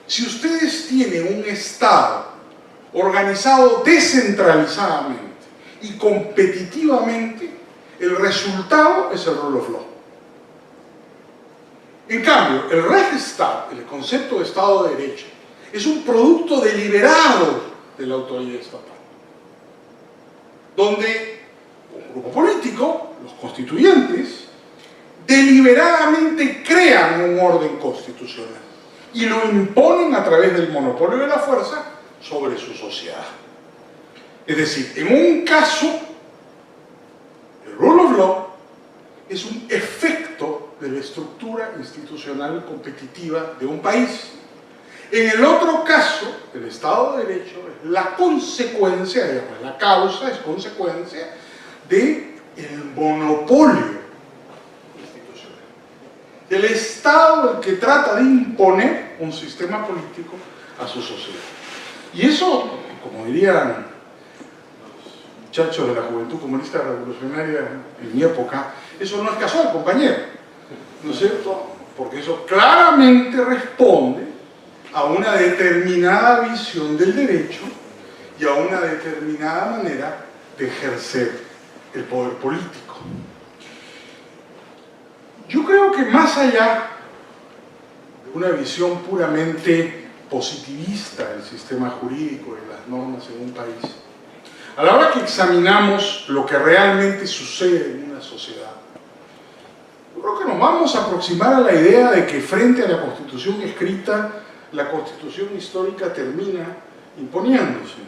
Si ustedes tienen un Estado organizado descentralizadamente y competitivamente, el resultado es el rule of law. En cambio, el Rechtsstaat, el concepto de Estado de Derecho, es un producto deliberado de la autoridad estatal, donde un grupo político, los constituyentes, deliberadamente crean un orden constitucional y lo imponen a través del monopolio de la fuerza sobre su sociedad. Es decir, en un caso rule es un efecto de la estructura institucional competitiva de un país. En el otro caso, el Estado de Derecho es la consecuencia, digamos, la causa es consecuencia del monopolio institucional. El Estado el que trata de imponer un sistema político a su sociedad. Y eso, como dirían los muchachos de la Juventud Comunista Revolucionaria en mi época, eso no es casual, compañero, ¿no es cierto? Porque eso claramente responde a una determinada visión del derecho y a una determinada manera de ejercer el poder político. Yo creo que más allá de una visión puramente positivista del sistema jurídico y las normas en un país, a la hora que examinamos lo que realmente sucede en una sociedad, yo creo que nos vamos a aproximar a la idea de que frente a la Constitución escrita, la Constitución histórica termina imponiéndose.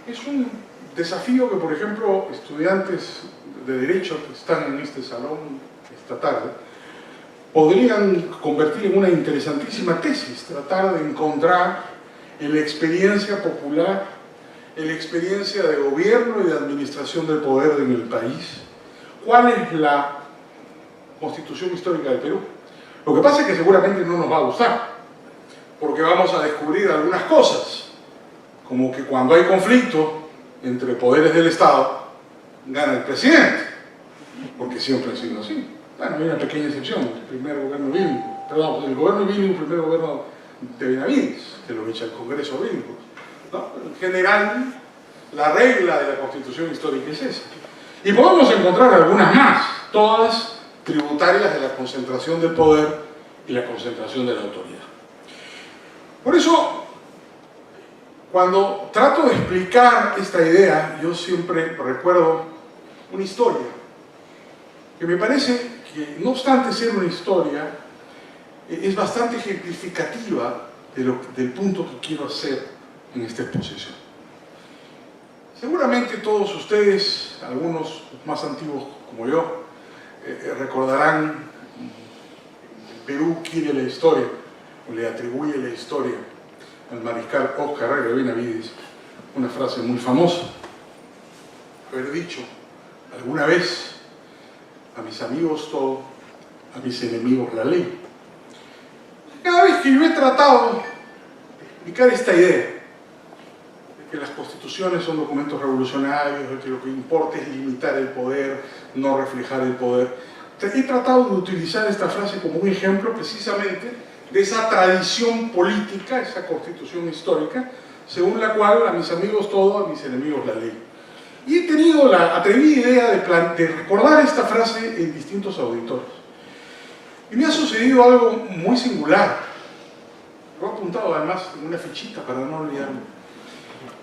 Es un desafío que, por ejemplo, estudiantes de Derecho que están en este salón esta tarde podrían convertir en una interesantísima tesis, tratar de encontrar en la experiencia popular, en la experiencia de gobierno y de administración del poder en el país, cuál es la Constitución histórica del Perú. Lo que pasa es que seguramente no nos va a gustar, porque vamos a descubrir algunas cosas, como que cuando hay conflicto entre poderes del Estado, gana el presidente, porque siempre ha sido así. Bueno, hay una pequeña excepción, el primer gobierno bíblico, perdón, el gobierno bíblico, el primer gobierno de Benavides, que lo echa el Congreso bíblico, ¿no? En general, la regla de la Constitución histórica es esa. Y podemos encontrar algunas más, todas tributarias de la concentración del poder y la concentración de la autoridad. Por eso, cuando trato de explicar esta idea, yo siempre recuerdo una historia que me parece que, no obstante ser una historia, es bastante ejemplificativa del punto que quiero hacer en esta exposición. Seguramente todos ustedes, algunos más antiguos como yo, recordarán Perú quiere la historia, o le atribuye la historia al mariscal Óscar Herrera de Benavides, una frase muy famosa, haber dicho alguna vez: a mis amigos todo, a mis enemigos la ley. Cada vez que yo he tratado de explicar esta idea de que las constituciones son documentos revolucionarios, de que lo que importa es limitar el poder, no reflejar el poder, he tratado de utilizar esta frase como un ejemplo precisamente de esa tradición política, esa constitución histórica, según la cual a mis amigos todo, a mis enemigos la ley. Y he tenido la atrevida idea de recordar esta frase en distintos auditorios. Y me ha sucedido algo muy singular. Lo he apuntado además en una fichita para no olvidarme.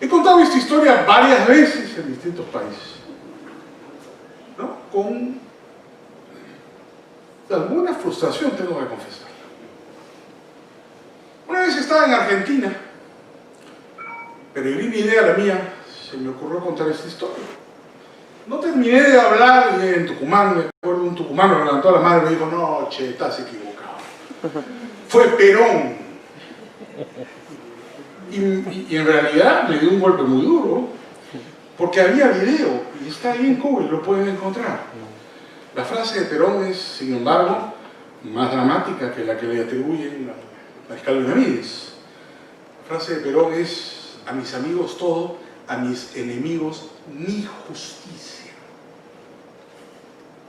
He contado esta historia varias veces en distintos países, ¿no? Con alguna frustración, tengo que confesar. Una vez estaba en Argentina, peregrina idea la mía, se me ocurrió contar esta historia. No terminé de hablar y en Tucumán, me acuerdo, un tucumano me levantó la mano y me dijo: no, che, estás equivocado. Fue Perón. Y en realidad me dio un golpe muy duro, porque había video, y está ahí en Google, lo pueden encontrar. La frase de Perón es, sin embargo, más dramática que la que le atribuyen a Mariscal Benavides. La frase de Perón es: a mis amigos todo, a mis enemigos ni justicia.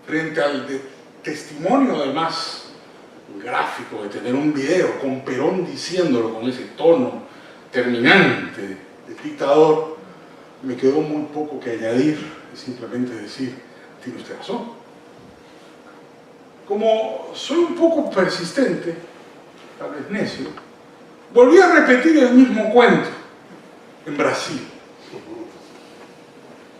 Frente al testimonio, además, gráfico de tener un video con Perón diciéndolo con ese tono terminante de dictador, me quedó muy poco que añadir, simplemente decir: tiene usted razón. Como soy un poco persistente, tal vez necio, volví a repetir el mismo cuento en Brasil.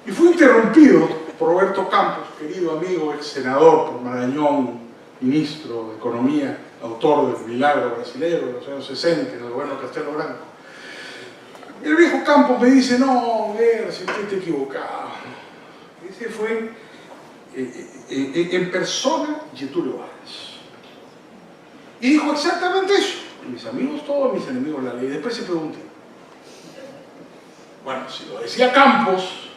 Y fui interrumpido por Roberto Campos, querido amigo, ex senador por Marañón, ministro de Economía, autor del milagro brasileño de los años 60 en el gobierno de Castelo Branco. Y el viejo Campos me dice: no, Guerra, si usted está equivocado. Ese fue en persona Getúlio Vargas. Y dijo exactamente eso: mis amigos todos, mis enemigos la ley. Después se pregunté, bueno, si lo decía Campos,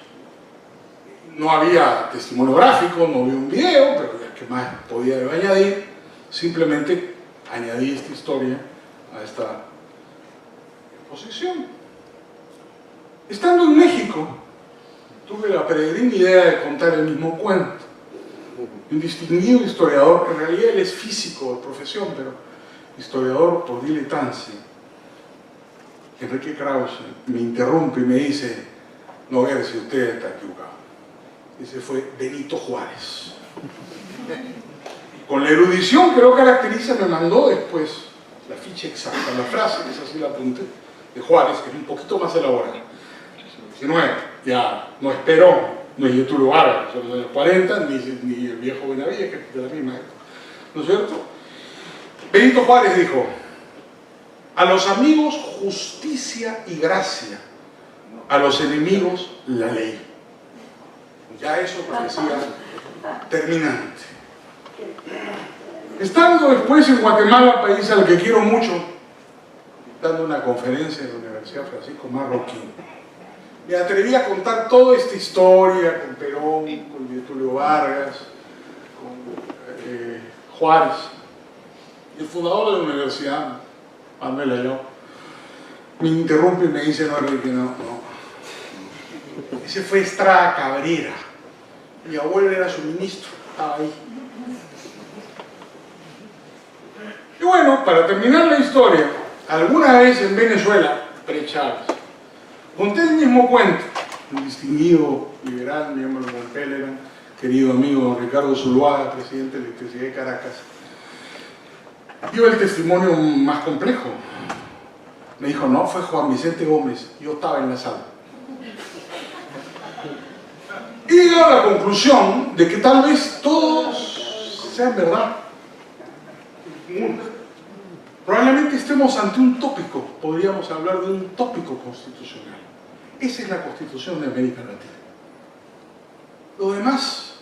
no había testimonio gráfico, no había un video, pero ya que más podía añadir, simplemente añadí esta historia a esta exposición. Estando en México, tuve la peregrina idea de contar el mismo cuento. Un distinguido historiador, en realidad él es físico de profesión, pero historiador por diletancia, Enrique Krause, me interrumpe y me dice: no, ver si usted está equivocado. Ese fue Benito Juárez. Con la erudición que lo caracteriza, me mandó después la ficha exacta, la frase, que es así la apunté, de Juárez, que es un poquito más elaborada. 19, ya no es Perón, no es Getúlio Vargas, son los años 40, ni el viejo Benavides, que es de la misma época, ¿no es cierto? Benito Juárez dijo: a los amigos justicia y gracia, a los enemigos la ley. Ya eso parecía terminante. Estando después en Guatemala, país al que quiero mucho, dando una conferencia en la Universidad Francisco Marroquín, me atreví a contar toda esta historia con Perón, con Getúlio Vargas, con Juárez. El fundador de la universidad, Manuel Aylló, me interrumpe y me dice: no, Enrique, no. Ese fue Estrada Cabrera. Mi abuelo era su ministro, estaba ahí. Y bueno, para terminar la historia, alguna vez en Venezuela, pre-Chávez, conté el mismo cuento. Un distinguido liberal, miembro de Montpellier, querido amigo don Ricardo Zuluaga, presidente de Electricidad de Caracas, dio el testimonio más complejo. Me dijo: no, fue Juan Vicente Gómez, yo estaba en la sala. Y llegó a la conclusión de que tal vez todos sean verdad. Probablemente estemos ante un tópico, podríamos hablar de un tópico constitucional. Esa es la Constitución de América Latina. Lo demás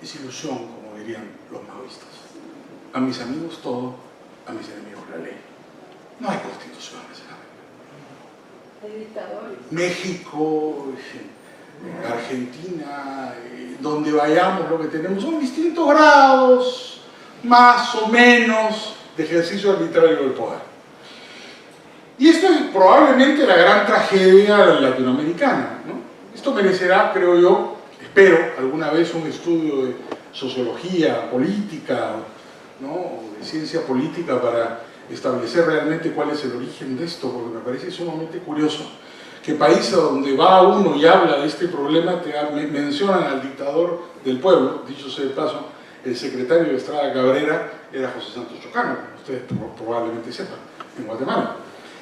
es ilusión, como dirían los maoístas. A mis amigos todo, a mis enemigos la ley. No hay constituciones en América. Hay dictadores. México, Argentina, donde vayamos, lo que tenemos son distintos grados, más o menos, de ejercicio arbitrario del poder. Y esto es probablemente la gran tragedia latinoamericana, ¿no? Esto merecerá, creo yo, espero, alguna vez un estudio de sociología política, ¿no? O de ciencia política, para establecer realmente cuál es el origen de esto, porque me parece sumamente curioso que países donde va uno y habla de este problema mencionan al dictador del pueblo. Dicho sea de paso, el secretario de Estrada Cabrera era José Santos Chocano, como ustedes probablemente sepan, en Guatemala.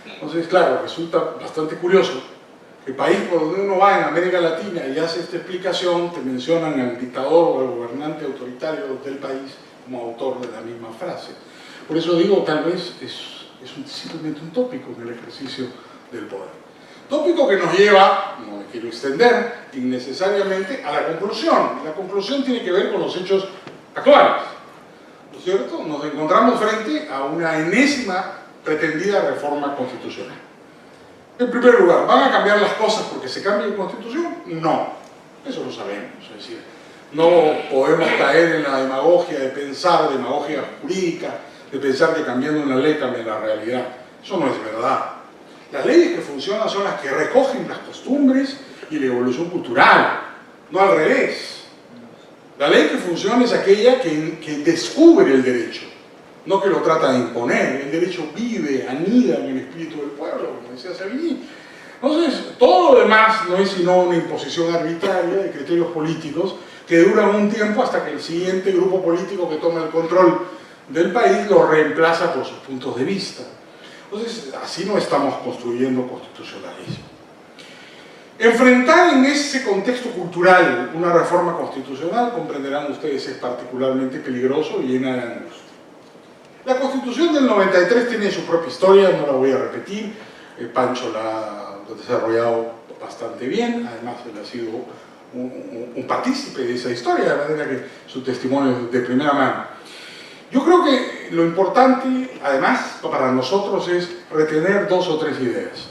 Entonces, claro, resulta bastante curioso que el país por donde uno va en América Latina y hace esta explicación, te mencionan al dictador o al gobernante autoritario del país como autor de la misma frase. Por eso digo, tal vez es simplemente un tópico en el ejercicio del poder. Tópico que nos lleva, no me quiero extender innecesariamente, a la conclusión. La conclusión tiene que ver con los hechos actuales, ¿no es cierto? Nos encontramos frente a una enésima pretendida reforma constitucional. En primer lugar, ¿van a cambiar las cosas porque se cambie la Constitución? No, eso lo sabemos. Es decir, no podemos caer en la demagogia de pensar, demagogia jurídica, de pensar que cambiando una ley cambia la realidad. Eso no es verdad. Las leyes que funcionan son las que recogen las costumbres y la evolución cultural, no al revés. La ley que funciona es aquella que descubre el derecho, no que lo trata de imponer. El derecho vive, anida en el espíritu del pueblo, como decía Savigny. Entonces, todo lo demás no es sino una imposición arbitraria de criterios políticos que duran un tiempo hasta que el siguiente grupo político que toma el control del país lo reemplaza por sus puntos de vista. Entonces, así no estamos construyendo constitucionalismo. Enfrentar en ese contexto cultural una reforma constitucional, comprenderán ustedes, es particularmente peligroso y llena de angustia. La Constitución del 93 tiene su propia historia, no la voy a repetir. Pancho la ha desarrollado bastante bien, además él ha sido un partícipe de esa historia, de manera que su testimonio es de primera mano. Yo creo que lo importante, además, para nosotros es retener 2 o 3 ideas.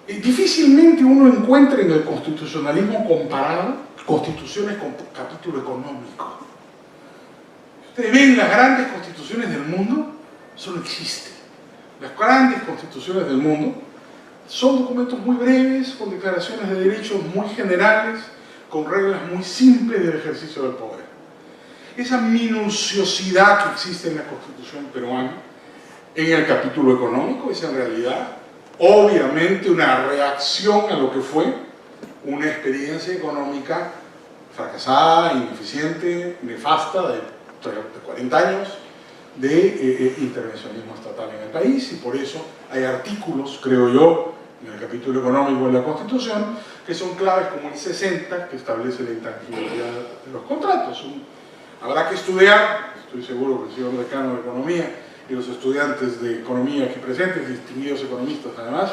Difícilmente uno encuentra en el constitucionalismo comparado constituciones con capítulo económico. Ustedes ven las grandes constituciones del mundo, eso no existe. Las grandes constituciones del mundo son documentos muy breves, con declaraciones de derechos muy generales, con reglas muy simples del ejercicio del poder. Esa minuciosidad que existe en la Constitución peruana, en el capítulo económico, es en realidad, obviamente, una reacción a lo que fue una experiencia económica fracasada, ineficiente, nefasta, de 40 años de intervencionismo estatal en el país, y por eso hay artículos, creo yo, en el capítulo económico de la Constitución, que son claves como el 60, que establece la intangibilidad de los contratos. Habrá que estudiar, estoy seguro que el señor decano de Economía y los estudiantes de Economía aquí presentes, distinguidos economistas además,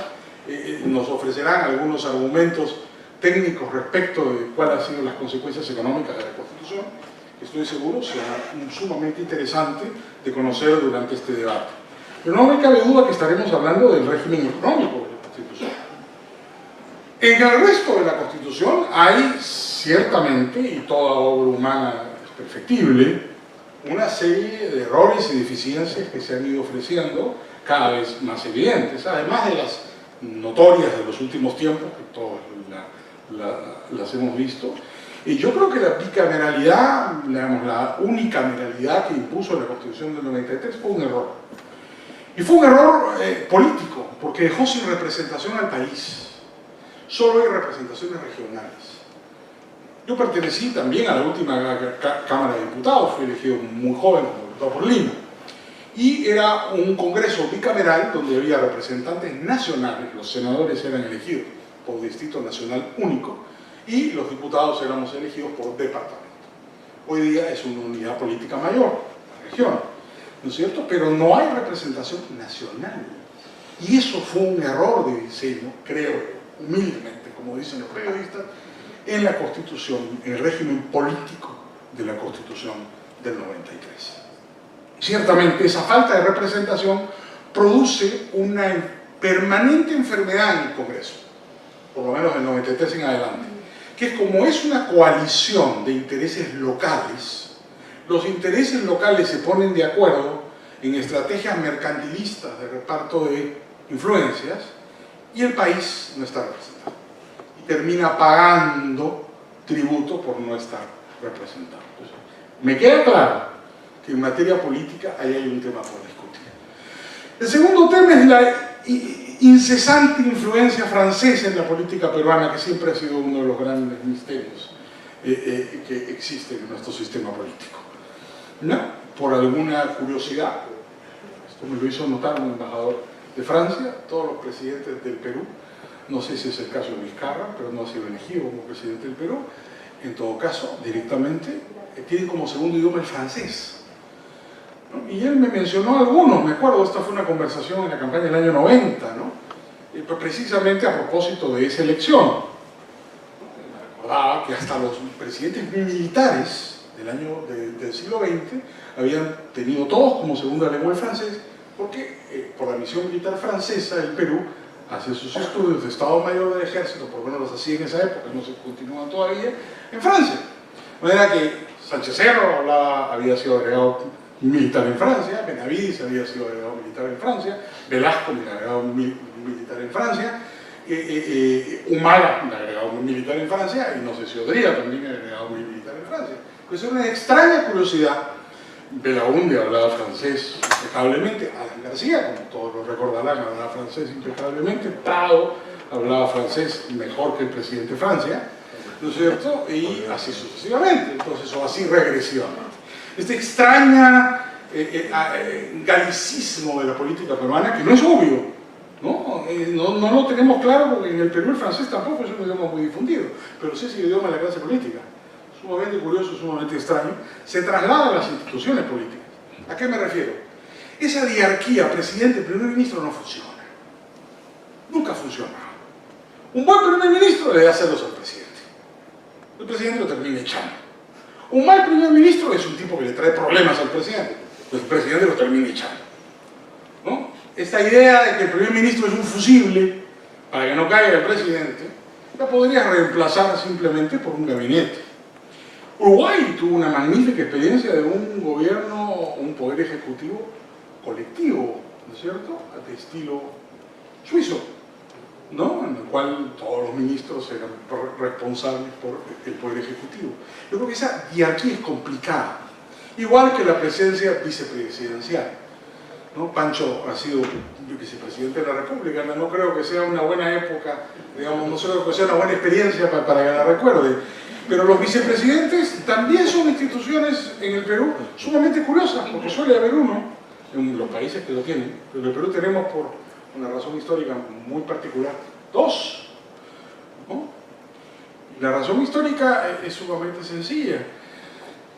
nos ofrecerán algunos argumentos técnicos respecto de cuáles han sido las consecuencias económicas de la Constitución, que estoy seguro será sumamente interesante de conocer durante este debate. Pero no me cabe duda que estaremos hablando del régimen económico de la Constitución. En el resto de la Constitución hay ciertamente, y toda obra humana es perfectible, una serie de errores y deficiencias que se han ido ofreciendo cada vez más evidentes, además de las notorias de los últimos tiempos, que todos las hemos visto. Y yo creo que la bicameralidad, digamos, la unicameralidad que impuso la Constitución del 93 fue un error. Y fue un error político, porque dejó sin representación al país. Solo hay representaciones regionales. Yo pertenecí también a la última Cámara de Diputados, fui elegido muy joven como diputado por Lima. Y era un congreso bicameral donde había representantes nacionales, los senadores eran elegidos por distrito nacional único, y los diputados éramos elegidos por departamento. Hoy día es una unidad política mayor, la región, ¿no es cierto? Pero no hay representación nacional. Y eso fue un error de diseño, creo, humildemente, como dicen los periodistas, en la Constitución, en el régimen político de la Constitución del 93. Ciertamente, esa falta de representación produce una permanente enfermedad en el Congreso, por lo menos del 93 en adelante, que es como es una coalición de intereses locales, los intereses locales se ponen de acuerdo en estrategias mercantilistas de reparto de influencias y el país no está representado y termina pagando tributo por no estar representado. Entonces, me queda claro que en materia política ahí hay un tema por discutir. El segundo tema es la incesante influencia francesa en la política peruana, que siempre ha sido uno de los grandes misterios que existen en nuestro sistema político. ¿No? Por alguna curiosidad, esto me lo hizo notar un embajador de Francia, todos los presidentes del Perú, no sé si es el caso de Vizcarra, pero no ha sido elegido como presidente del Perú, en todo caso, directamente, tienen como segundo idioma el francés. ¿No? Y él me mencionó algunos, me acuerdo, esta fue una conversación en la campaña del año 90, ¿no? Precisamente a propósito de esa elección. Me recordaba que hasta los presidentes militares del siglo XX habían tenido todos como segunda lengua el francés, porque por la misión militar francesa el Perú hace sus estudios de Estado Mayor del Ejército, por lo menos los hacía en esa época, no se continúan todavía, en Francia. De manera que Sánchez Cerro había sido agregado militar en Francia, Benavides había sido agregado militar en Francia, Velasco agregado militar en Francia, Humala agregado militar en Francia, y no sé si Odría también agregado militar en Francia. Pues es una extraña curiosidad. Belaúnde hablaba francés impecablemente, Alan García, como todos lo recordarán, hablaba francés impecablemente, Prado hablaba francés mejor que el presidente de Francia, ¿no es cierto? Y así sucesivamente, entonces, o así regresivamente. Este extraña galicismo de la política peruana, que no es obvio, ¿no? No lo tenemos claro porque en el Perú el francés tampoco es un idioma muy difundido, pero sí es el idioma de la clase política. Sumamente curioso, sumamente extraño, se traslada a las instituciones políticas. ¿A qué me refiero? Esa diarquía presidente-primer ministro no funciona. Nunca funciona. Un buen primer ministro le da celos al presidente. el presidente lo termina echando. Un mal primer ministro es un tipo que le trae problemas al presidente, pues el presidente lo termina echando, ¿no? Esta idea de que el primer ministro es un fusible para que no caiga el presidente, la podrías reemplazar simplemente por un gabinete. Uruguay tuvo una magnífica experiencia de un gobierno, un poder ejecutivo colectivo, ¿no es cierto?, de estilo suizo, ¿no?, en el cual todos los ministros eran responsables por el poder ejecutivo. Yo creo que esa jerarquía es complicada, igual que la presencia vicepresidencial, ¿no? Pancho ha sido vicepresidente de la República, no creo que sea una buena época, digamos, no creo que sea una buena experiencia para que la recuerde, pero los vicepresidentes también son instituciones en el Perú sumamente curiosas, porque suele haber uno en los países que lo tienen, pero en el Perú tenemos, por una razón histórica muy particular, dos, ¿no? Y la razón histórica es sumamente sencilla,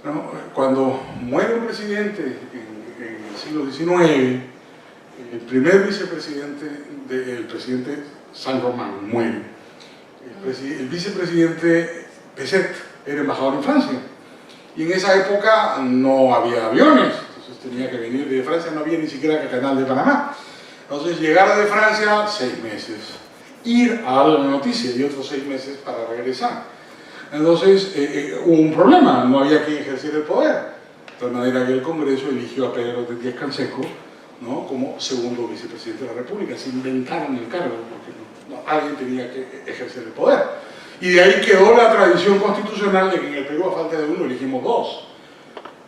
¿no? Cuando muere un presidente en el siglo XIX, el primer vicepresidente, el presidente San Román muere. El vicepresidente Peset era embajador en Francia. Y en esa época no había aviones, entonces tenía que venir de Francia, no había ni siquiera Canal de Panamá. Entonces llegar de Francia 6 meses, ir a dar la noticia y otros 6 meses para regresar. Entonces hubo un problema, no había quien ejercer el poder. De tal manera que el Congreso eligió a Pedro de Díaz Canseco, ¿no?, como segundo vicepresidente de la República. Se inventaron el cargo porque alguien tenía que ejercer el poder. Y de ahí quedó la tradición constitucional de que en el Perú, a falta de uno, elegimos 2.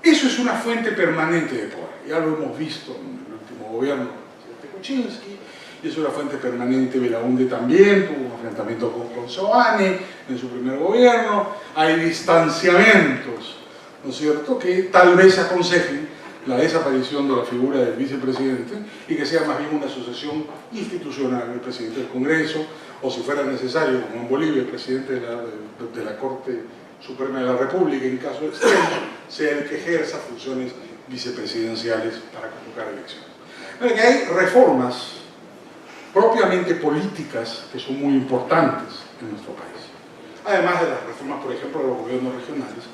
Eso es una fuente permanente de poder. Ya lo hemos visto en el último gobierno del presidente Kuczynski, y es una fuente permanente. Belaúnde también tuvo un enfrentamiento con Seoane en su primer gobierno. Hay distanciamientos, ¿no es cierto?, que tal vez aconsejen la desaparición de la figura del vicepresidente y que sea más bien una asociación institucional, el presidente del Congreso, o si fuera necesario, como en Bolivia, el presidente de la Corte Suprema de la República, en caso extremo, sea el que ejerza funciones vicepresidenciales para convocar elecciones. Pero que hay reformas propiamente políticas que son muy importantes en nuestro país. Además de las reformas, por ejemplo, de los gobiernos regionales,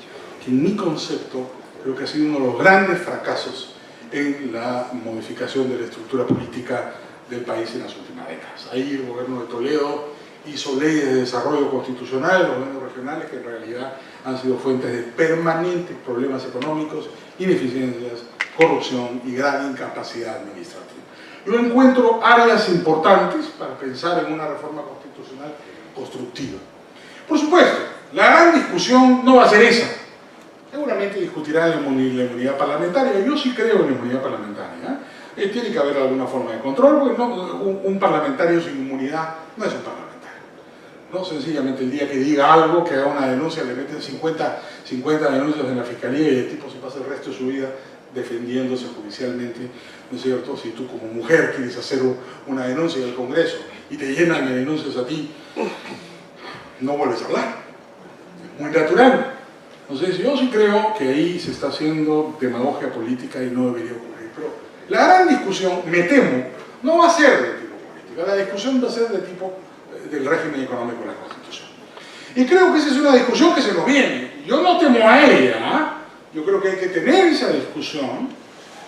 que en mi concepto creo que ha sido uno de los grandes fracasos en la modificación de la estructura política del país en las últimas décadas. Ahí el gobierno de Toledo hizo leyes de desarrollo constitucional, los gobiernos regionales, que en realidad han sido fuentes de permanentes problemas económicos, ineficiencias, corrupción y gran incapacidad administrativa. Yo encuentro áreas importantes para pensar en una reforma constitucional constructiva. Por supuesto, la gran discusión no va a ser esa. Seguramente discutirán la inmunidad parlamentaria. Yo sí creo en la inmunidad parlamentaria. Tiene que haber alguna forma de control, porque no, un parlamentario sin inmunidad no es un parlamentario, ¿no? Sencillamente el día que diga algo, que haga una denuncia, le meten 50 denuncias en la fiscalía y el tipo se pasa el resto de su vida defendiéndose judicialmente, ¿no es cierto? Si tú como mujer quieres hacer una denuncia del Congreso y te llenan de denuncias a ti, no vuelves a hablar. Es muy natural. Entonces yo sí creo que ahí se está haciendo demagogia política y no debería ocurrir. Pero la gran discusión, me temo, no va a ser de tipo política, la discusión va a ser de tipo del régimen económico de la Constitución. Y creo que esa es una discusión que se nos viene. Yo no temo a ella, ¿eh? Yo creo que hay que tener esa discusión,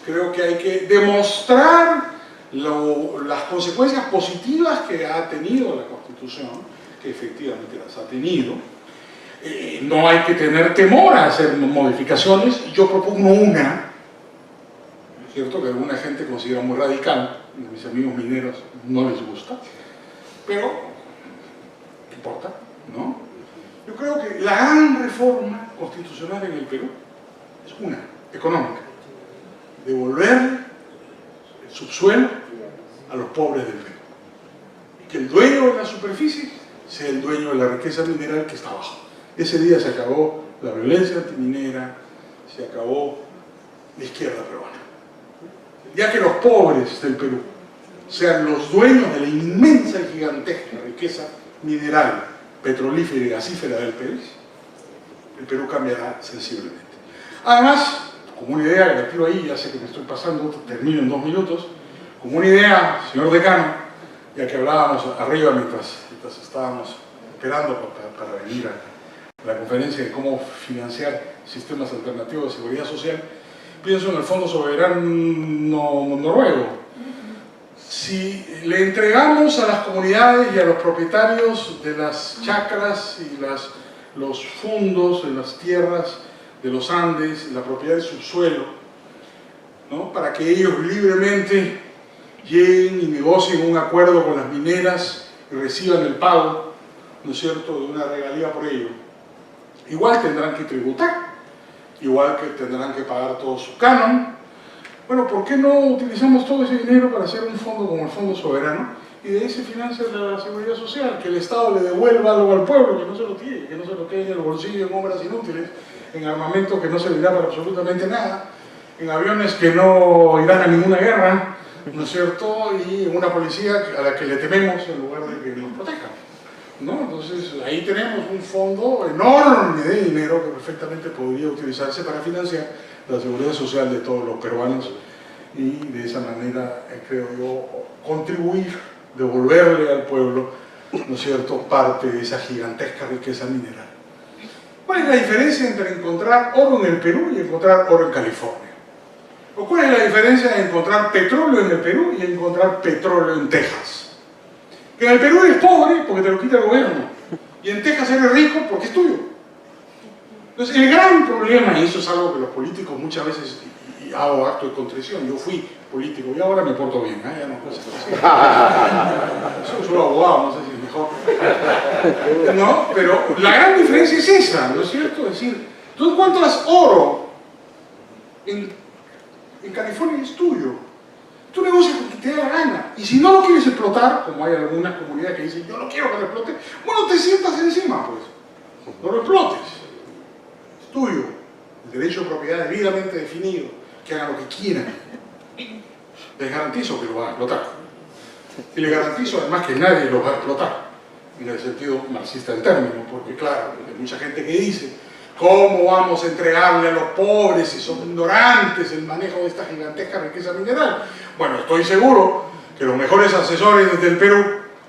creo que hay que demostrar las consecuencias positivas que ha tenido la Constitución, que efectivamente las ha tenido. No hay que tener temor a hacer modificaciones. Yo propongo una, ¿es cierto?, que alguna gente considera muy radical, a mis amigos mineros no les gusta, pero no importa, ¿no? Yo creo que la gran reforma constitucional en el Perú es una, económica, devolver el subsuelo a los pobres del Perú, y que el dueño de la superficie sea el dueño de la riqueza mineral que está abajo. Ese día se acabó la violencia antiminera, se acabó la izquierda peruana. Ya que los pobres del Perú sean los dueños de la inmensa y gigantesca riqueza mineral, petrolífera y gasífera del Perú, el Perú cambiará sensiblemente. Además, como una idea que la tiro ahí, ya sé que me estoy pasando, termino en 2 minutos, como una idea, señor decano, ya que hablábamos arriba mientras estábamos esperando para venir la conferencia de cómo financiar sistemas alternativos de seguridad social, pienso en el Fondo Soberano Noruego. Si le entregamos a las comunidades y a los propietarios de las chacras y los fondos de las tierras de los Andes, la propiedad del subsuelo, ¿no?, para que ellos libremente lleguen y negocien un acuerdo con las mineras y reciban el pago, ¿no es cierto?, de una regalía por ello, igual tendrán que tributar, igual que tendrán que pagar todo su canon. Bueno, ¿por qué no utilizamos todo ese dinero para hacer un fondo como el Fondo Soberano? Y de ahí se financia la seguridad social, que el Estado le devuelva algo al pueblo, que no se lo tiene, que no se lo quede en el bolsillo en obras inútiles, en armamento que no servirá para absolutamente nada, en aviones que no irán a ninguna guerra, ¿no es cierto?, y en una policía a la que le tememos en lugar de que nos proteja, ¿no? Entonces ahí tenemos un fondo enorme de dinero que perfectamente podría utilizarse para financiar la seguridad social de todos los peruanos y de esa manera, creo yo, contribuir, devolverle al pueblo, ¿no es cierto?, parte de esa gigantesca riqueza mineral. ¿Cuál es la diferencia entre encontrar oro en el Perú y encontrar oro en California? ¿O cuál es la diferencia de encontrar petróleo en el Perú y encontrar petróleo en Texas? Que en el Perú eres pobre porque te lo quita el gobierno, y en Texas eres rico porque es tuyo. Entonces, el gran problema, y eso es algo que los políticos muchas veces, y hago acto de contrición, yo fui político y ahora me porto bien, ¿eh? Ya no puedo ser así. Soy abogado, no sé si es mejor. No, pero la gran diferencia es esa, ¿no es cierto? Es decir, tú encuentras oro en California, es tuyo. Tú negocias con quien te da la gana. Y si no lo quieres explotar, como hay algunas comunidades que dicen, yo no quiero que lo explote, bueno, te sientas encima, pues. No lo explotes. Es tuyo. El derecho de propiedad debidamente definido. Que hagan lo que quieran. Les garantizo que lo van a explotar. Y les garantizo además que nadie lo va a explotar. En el sentido marxista del término. Porque claro, hay mucha gente que dice, ¿cómo vamos a entregarle a los pobres si son ignorantes el manejo de esta gigantesca riqueza mineral? Bueno, estoy seguro que los mejores asesores del Perú,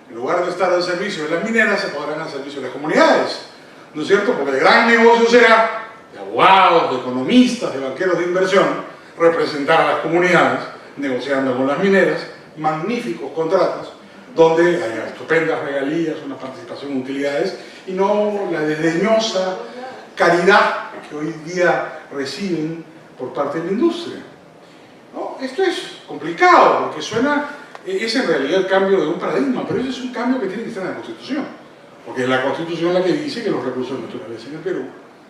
en lugar de estar al servicio de las mineras, se pondrán al servicio de las comunidades, ¿no es cierto? Porque el gran negocio será de abogados, de economistas, de banqueros de inversión, representar a las comunidades, negociando con las mineras, magníficos contratos, donde hay estupendas regalías, una participación en utilidades, y no la desdeñosa caridad que hoy día reciben por parte de la industria. ¿No? Esto es complicado, porque es en realidad el cambio de un paradigma, pero eso es un cambio que tiene que estar en la Constitución, porque es la Constitución la que dice que los recursos naturales en el Perú,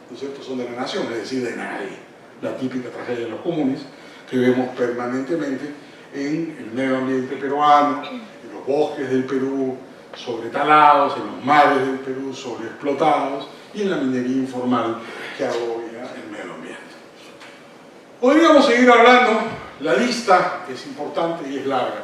¿no es cierto?, son de la nación, es decir, de nadie. La típica tragedia de los comunes que vemos permanentemente en el medio ambiente peruano, en los bosques del Perú sobretalados, en los mares del Perú sobreexplotados, y en la minería informal que agobia el medio ambiente. Podríamos seguir hablando, la lista es importante y es larga,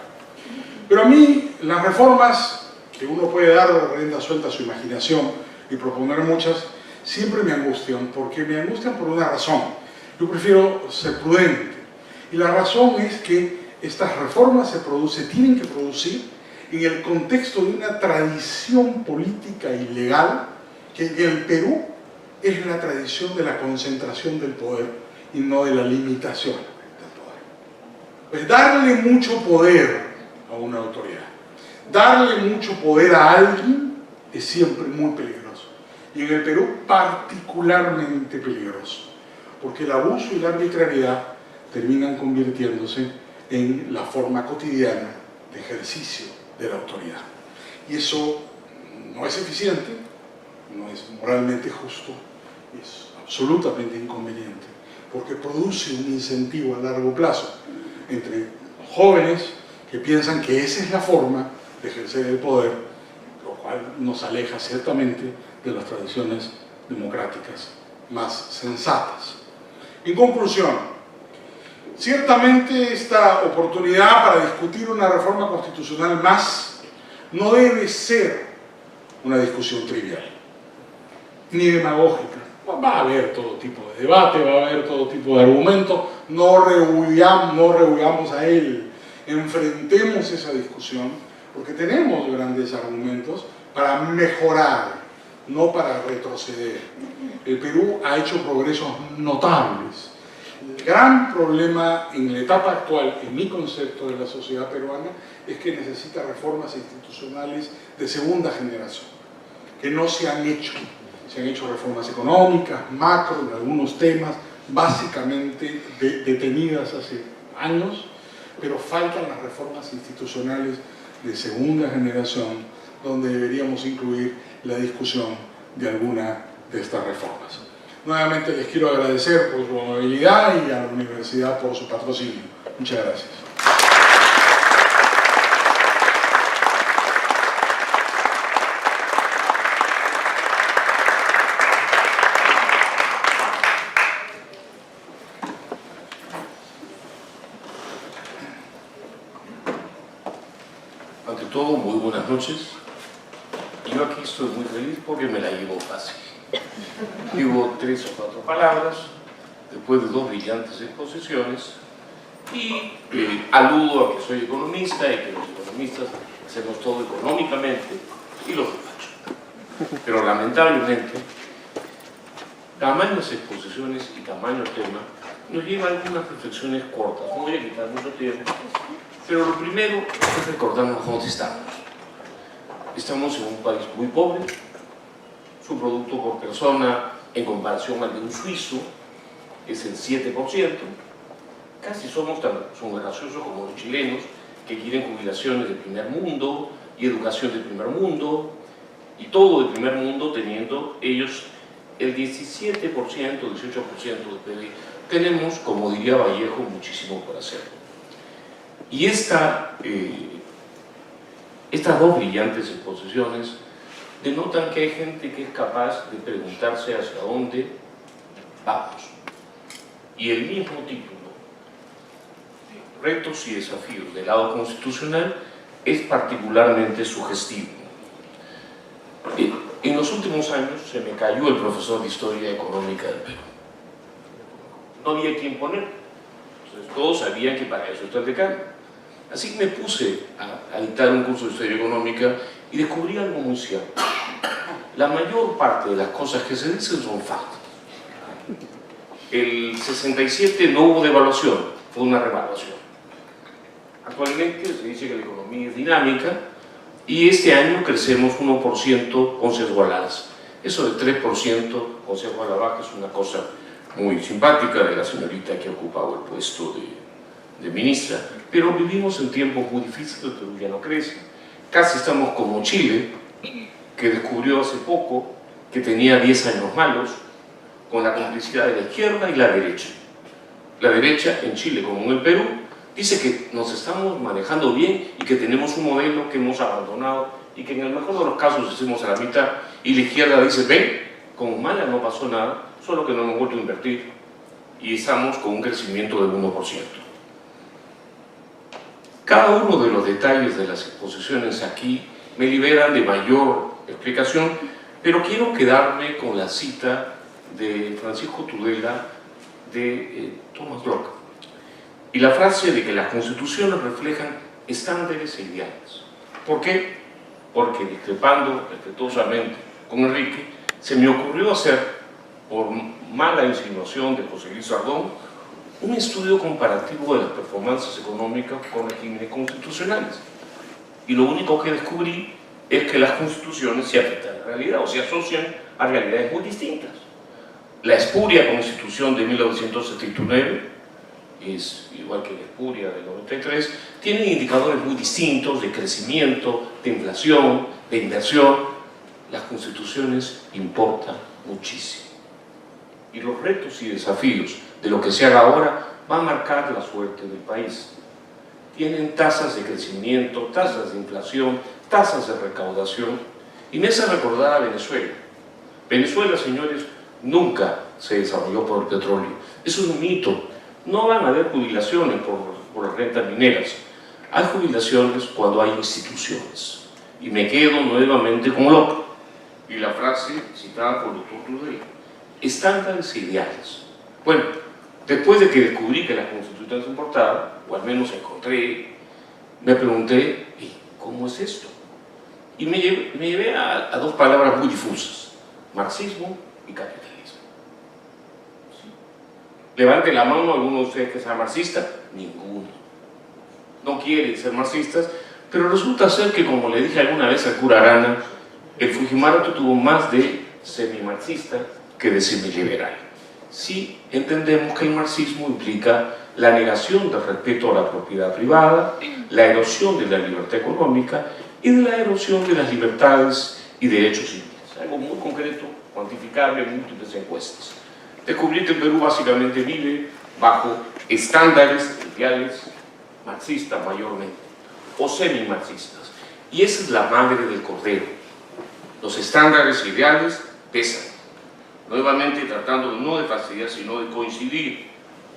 pero a mí las reformas que uno puede dar rienda suelta a su imaginación y proponer muchas, siempre me angustian, porque me angustian por una razón. Yo prefiero ser prudente, y la razón es que estas reformas se tienen que producir en el contexto de una tradición política y legal que en el Perú es la tradición de la concentración del poder y no de la limitación del poder. Pues darle mucho poder a una autoridad, darle mucho poder a alguien es siempre muy peligroso. Y en el Perú particularmente peligroso, porque el abuso y la arbitrariedad terminan convirtiéndose en la forma cotidiana de ejercicio de la autoridad. Y eso no es eficiente, no es moralmente justo, es absolutamente inconveniente, porque produce un incentivo a largo plazo entre jóvenes que piensan que esa es la forma de ejercer el poder, lo cual nos aleja ciertamente de las tradiciones democráticas más sensatas. En conclusión, ciertamente esta oportunidad para discutir una reforma constitucional más no debe ser una discusión trivial, ni demagógica. Va a haber todo tipo de debate, va a haber todo tipo de argumentos, no rehuyamos a él, enfrentemos esa discusión, porque tenemos grandes argumentos para mejorar no para retroceder. El Perú ha hecho progresos notables. El gran problema en la etapa actual, en mi concepto de la sociedad peruana, es que necesita reformas institucionales de segunda generación, que no se han hecho. Se han hecho reformas económicas, macro, en algunos temas, básicamente detenidas hace años, pero faltan las reformas institucionales de segunda generación, donde deberíamos incluir la discusión de alguna de estas reformas. Nuevamente les quiero agradecer por su amabilidad y a la universidad por su patrocinio. Muchas gracias. Ante todo, muy buenas noches. Yo aquí estoy muy feliz porque me la llevo fácil. Digo 3 o 4 palabras, después de 2 brillantes exposiciones, y aludo a que soy economista y que los economistas hacemos todo económicamente y lo despacho. Pero lamentablemente, tamaños exposiciones y tamaño tema nos lleva a algunas reflexiones cortas. No voy a quitar mucho tiempo, pero lo primero es recordarnos dónde estamos. Estamos en un país muy pobre, su producto por persona en comparación al de un suizo es el 7%, casi somos tan graciosos como los chilenos que quieren jubilaciones de primer mundo y educación de primer mundo y todo de primer mundo teniendo ellos el 17%, 18% de PIB. Tenemos, como diría Vallejo, muchísimo por hacer. Y estas 2 brillantes exposiciones denotan que hay gente que es capaz de preguntarse hacia dónde vamos. Y el mismo título, Retos y desafíos del lado constitucional, es particularmente sugestivo. En los últimos años se me cayó el profesor de Historia Económica del Perú. No había quien poner. Entonces, todos sabían que para eso está el decano. Así que me puse a dictar un curso de Historia Económica y descubrí algo muy cierto. La mayor parte de las cosas que se dicen son falsas. El 67 no hubo devaluación, fue una revaluación. Actualmente se dice que la economía es dinámica y este año crecemos 1% con sesgo al alza. Eso de 3% con sesgo a la baja es una cosa muy simpática de la señorita que ha ocupado el puesto de ministra, pero vivimos en tiempos muy difíciles, el Perú ya no crece, casi estamos como Chile, que descubrió hace poco que tenía 10 años malos, con la complicidad de la izquierda y la derecha. La derecha, en Chile como en el Perú, dice que nos estamos manejando bien y que tenemos un modelo que hemos abandonado y que en el mejor de los casos hacemos a la mitad, y la izquierda dice, ven, con Mala no pasó nada, solo que no hemos vuelto a invertir y estamos con un crecimiento del 1%. Cada uno de los detalles de las exposiciones aquí me liberan de mayor explicación, pero quiero quedarme con la cita de Francisco Tudela de Thomas Locke y la frase de que las constituciones reflejan estándares e ideales. ¿Por qué? Porque discrepando respetuosamente con Enrique, se me ocurrió hacer, por mala insinuación de José Luis Sardón, un estudio comparativo de las performances económicas con regímenes constitucionales. Y lo único que descubrí es que las constituciones se afectan a la realidad o se asocian a realidades muy distintas. La espuria Constitución de 1979 es igual que la espuria del 93, tienen indicadores muy distintos de crecimiento, de inflación, de inversión. Las constituciones importan muchísimo. Y los retos y desafíos de lo que se haga ahora va a marcar la suerte del país. Tienen tasas de crecimiento, tasas de inflación, tasas de recaudación, y me hace recordar a Venezuela. Venezuela, señores, nunca se desarrolló por el petróleo. Eso es un mito. No van a haber jubilaciones por las rentas mineras. Hay jubilaciones cuando hay instituciones. Y me quedo nuevamente con Locke y la frase citada por el doctor Tudela: estándares ideales. Bueno, después de que descubrí que las constituciones importaban, o al menos encontré, me pregunté, ¿y cómo es esto? Y me llevé a 2 palabras muy difusas: marxismo y capitalismo. ¿Sí? Levante la mano alguno de ustedes que sea marxista. Ninguno. No quieren ser marxistas, pero resulta ser que, como le dije alguna vez al cura Arana, el Fujimarato tuvo más de semi-marxista que de semi-liberal. Sí entendemos que el marxismo implica la negación del respeto a la propiedad privada, la erosión de la libertad económica y de la erosión de las libertades y derechos civiles. Algo muy concreto, cuantificable en múltiples encuestas. Descubrí que el Perú básicamente vive bajo estándares ideales marxistas mayormente, o semi-marxistas. Y esa es la madre del cordero. Los estándares ideales pesan. Nuevamente, tratando no de fastidiar, sino de coincidir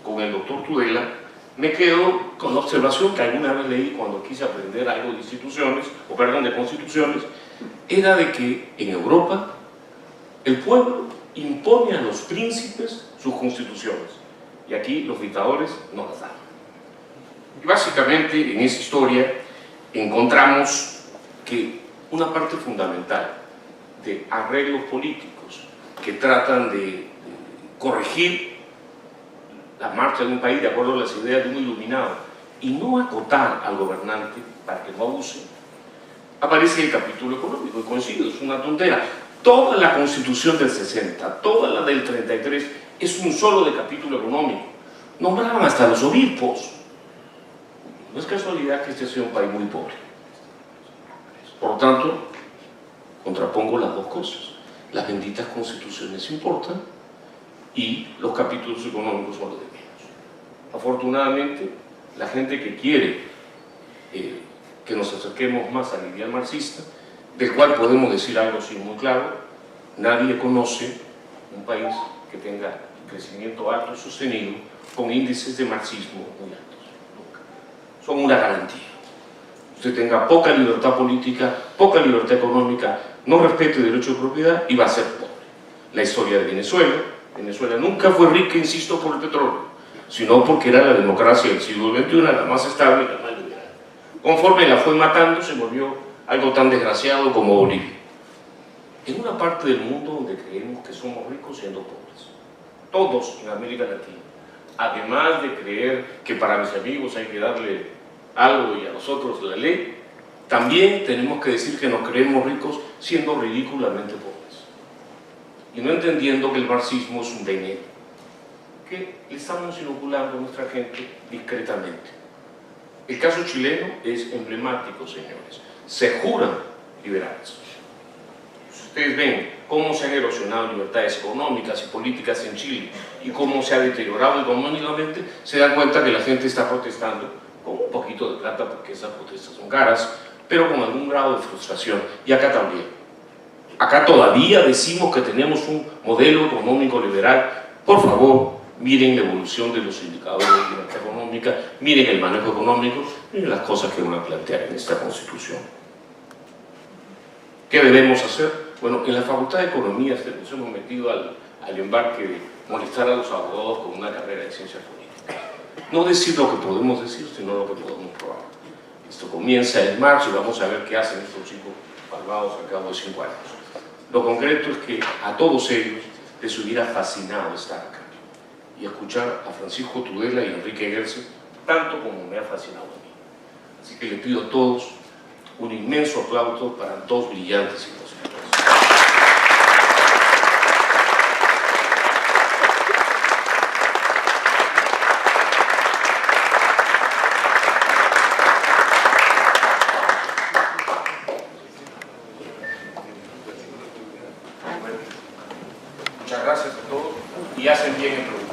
con el doctor Tudela, me quedo con la observación que alguna vez leí cuando quise aprender algo de instituciones, o perdón, de constituciones, era de que en Europa el pueblo impone a los príncipes sus constituciones, y aquí los dictadores no las dan. Y básicamente en esa historia encontramos que una parte fundamental de arreglos políticos que tratan de corregir la marcha de un país de acuerdo a las ideas de un iluminado y no acotar al gobernante para que no abuse, aparece el capítulo económico, y coincido, es una tontera. Toda la Constitución del 60, toda la del 33 es un solo de capítulo económico. Nombraban hasta los obispos. No es casualidad que este sea un país muy pobre. Por lo tanto, contrapongo las dos cosas. Las benditas constituciones importan y los capítulos económicos son los de menos. Afortunadamente, la gente que quiere que nos acerquemos más al ideal marxista, del cual podemos decir algo así muy claro, nadie conoce un país que tenga crecimiento alto y sostenido con índices de marxismo muy altos. Nunca. Son una garantía. Usted tenga poca libertad política, poca libertad económica, no respete el derecho de propiedad y va a ser pobre. La historia de Venezuela, Venezuela nunca fue rica, insisto, por el petróleo, sino porque era la democracia del siglo XXI, la más estable y la más liberal. Conforme la fue matando, se volvió algo tan desgraciado como Bolivia. En una parte del mundo donde creemos que somos ricos siendo pobres, todos en América Latina, además de creer que para mis amigos hay que darle algo y a los otros la ley, también tenemos que decir que nos creemos ricos siendo ridículamente pobres y no entendiendo que el marxismo es un veneno que le estamos inoculando a nuestra gente discretamente. El caso chileno es emblemático, señores. Se juran liberales. Si ustedes ven cómo se han erosionado libertades económicas y políticas en Chile y cómo se ha deteriorado económicamente, se dan cuenta que la gente está protestando con un poquito de plata, porque esas protestas son caras, pero con algún grado de frustración. Y acá también. Acá todavía decimos que tenemos un modelo económico liberal. Por favor, miren la evolución de los indicadores de libertad económica, miren el manejo económico, miren las cosas que van a plantear en esta Constitución. ¿Qué debemos hacer? Bueno, en la Facultad de Economía nos hemos metido al embarque de molestar a los abogados con una carrera de ciencias políticas. No decir lo que podemos decir, sino lo que podemos probar. Esto comienza en marzo y vamos a ver qué hacen estos chicos malvados al cabo de 5 años. Lo concreto es que a todos ellos les hubiera fascinado estar acá y escuchar a Francisco Tudela y Enrique Gerse tanto como me ha fascinado a mí. Así que les pido a todos un inmenso aplauso para dos brillantes expositores. Muchas gracias a todos y hacen bien en preguntar.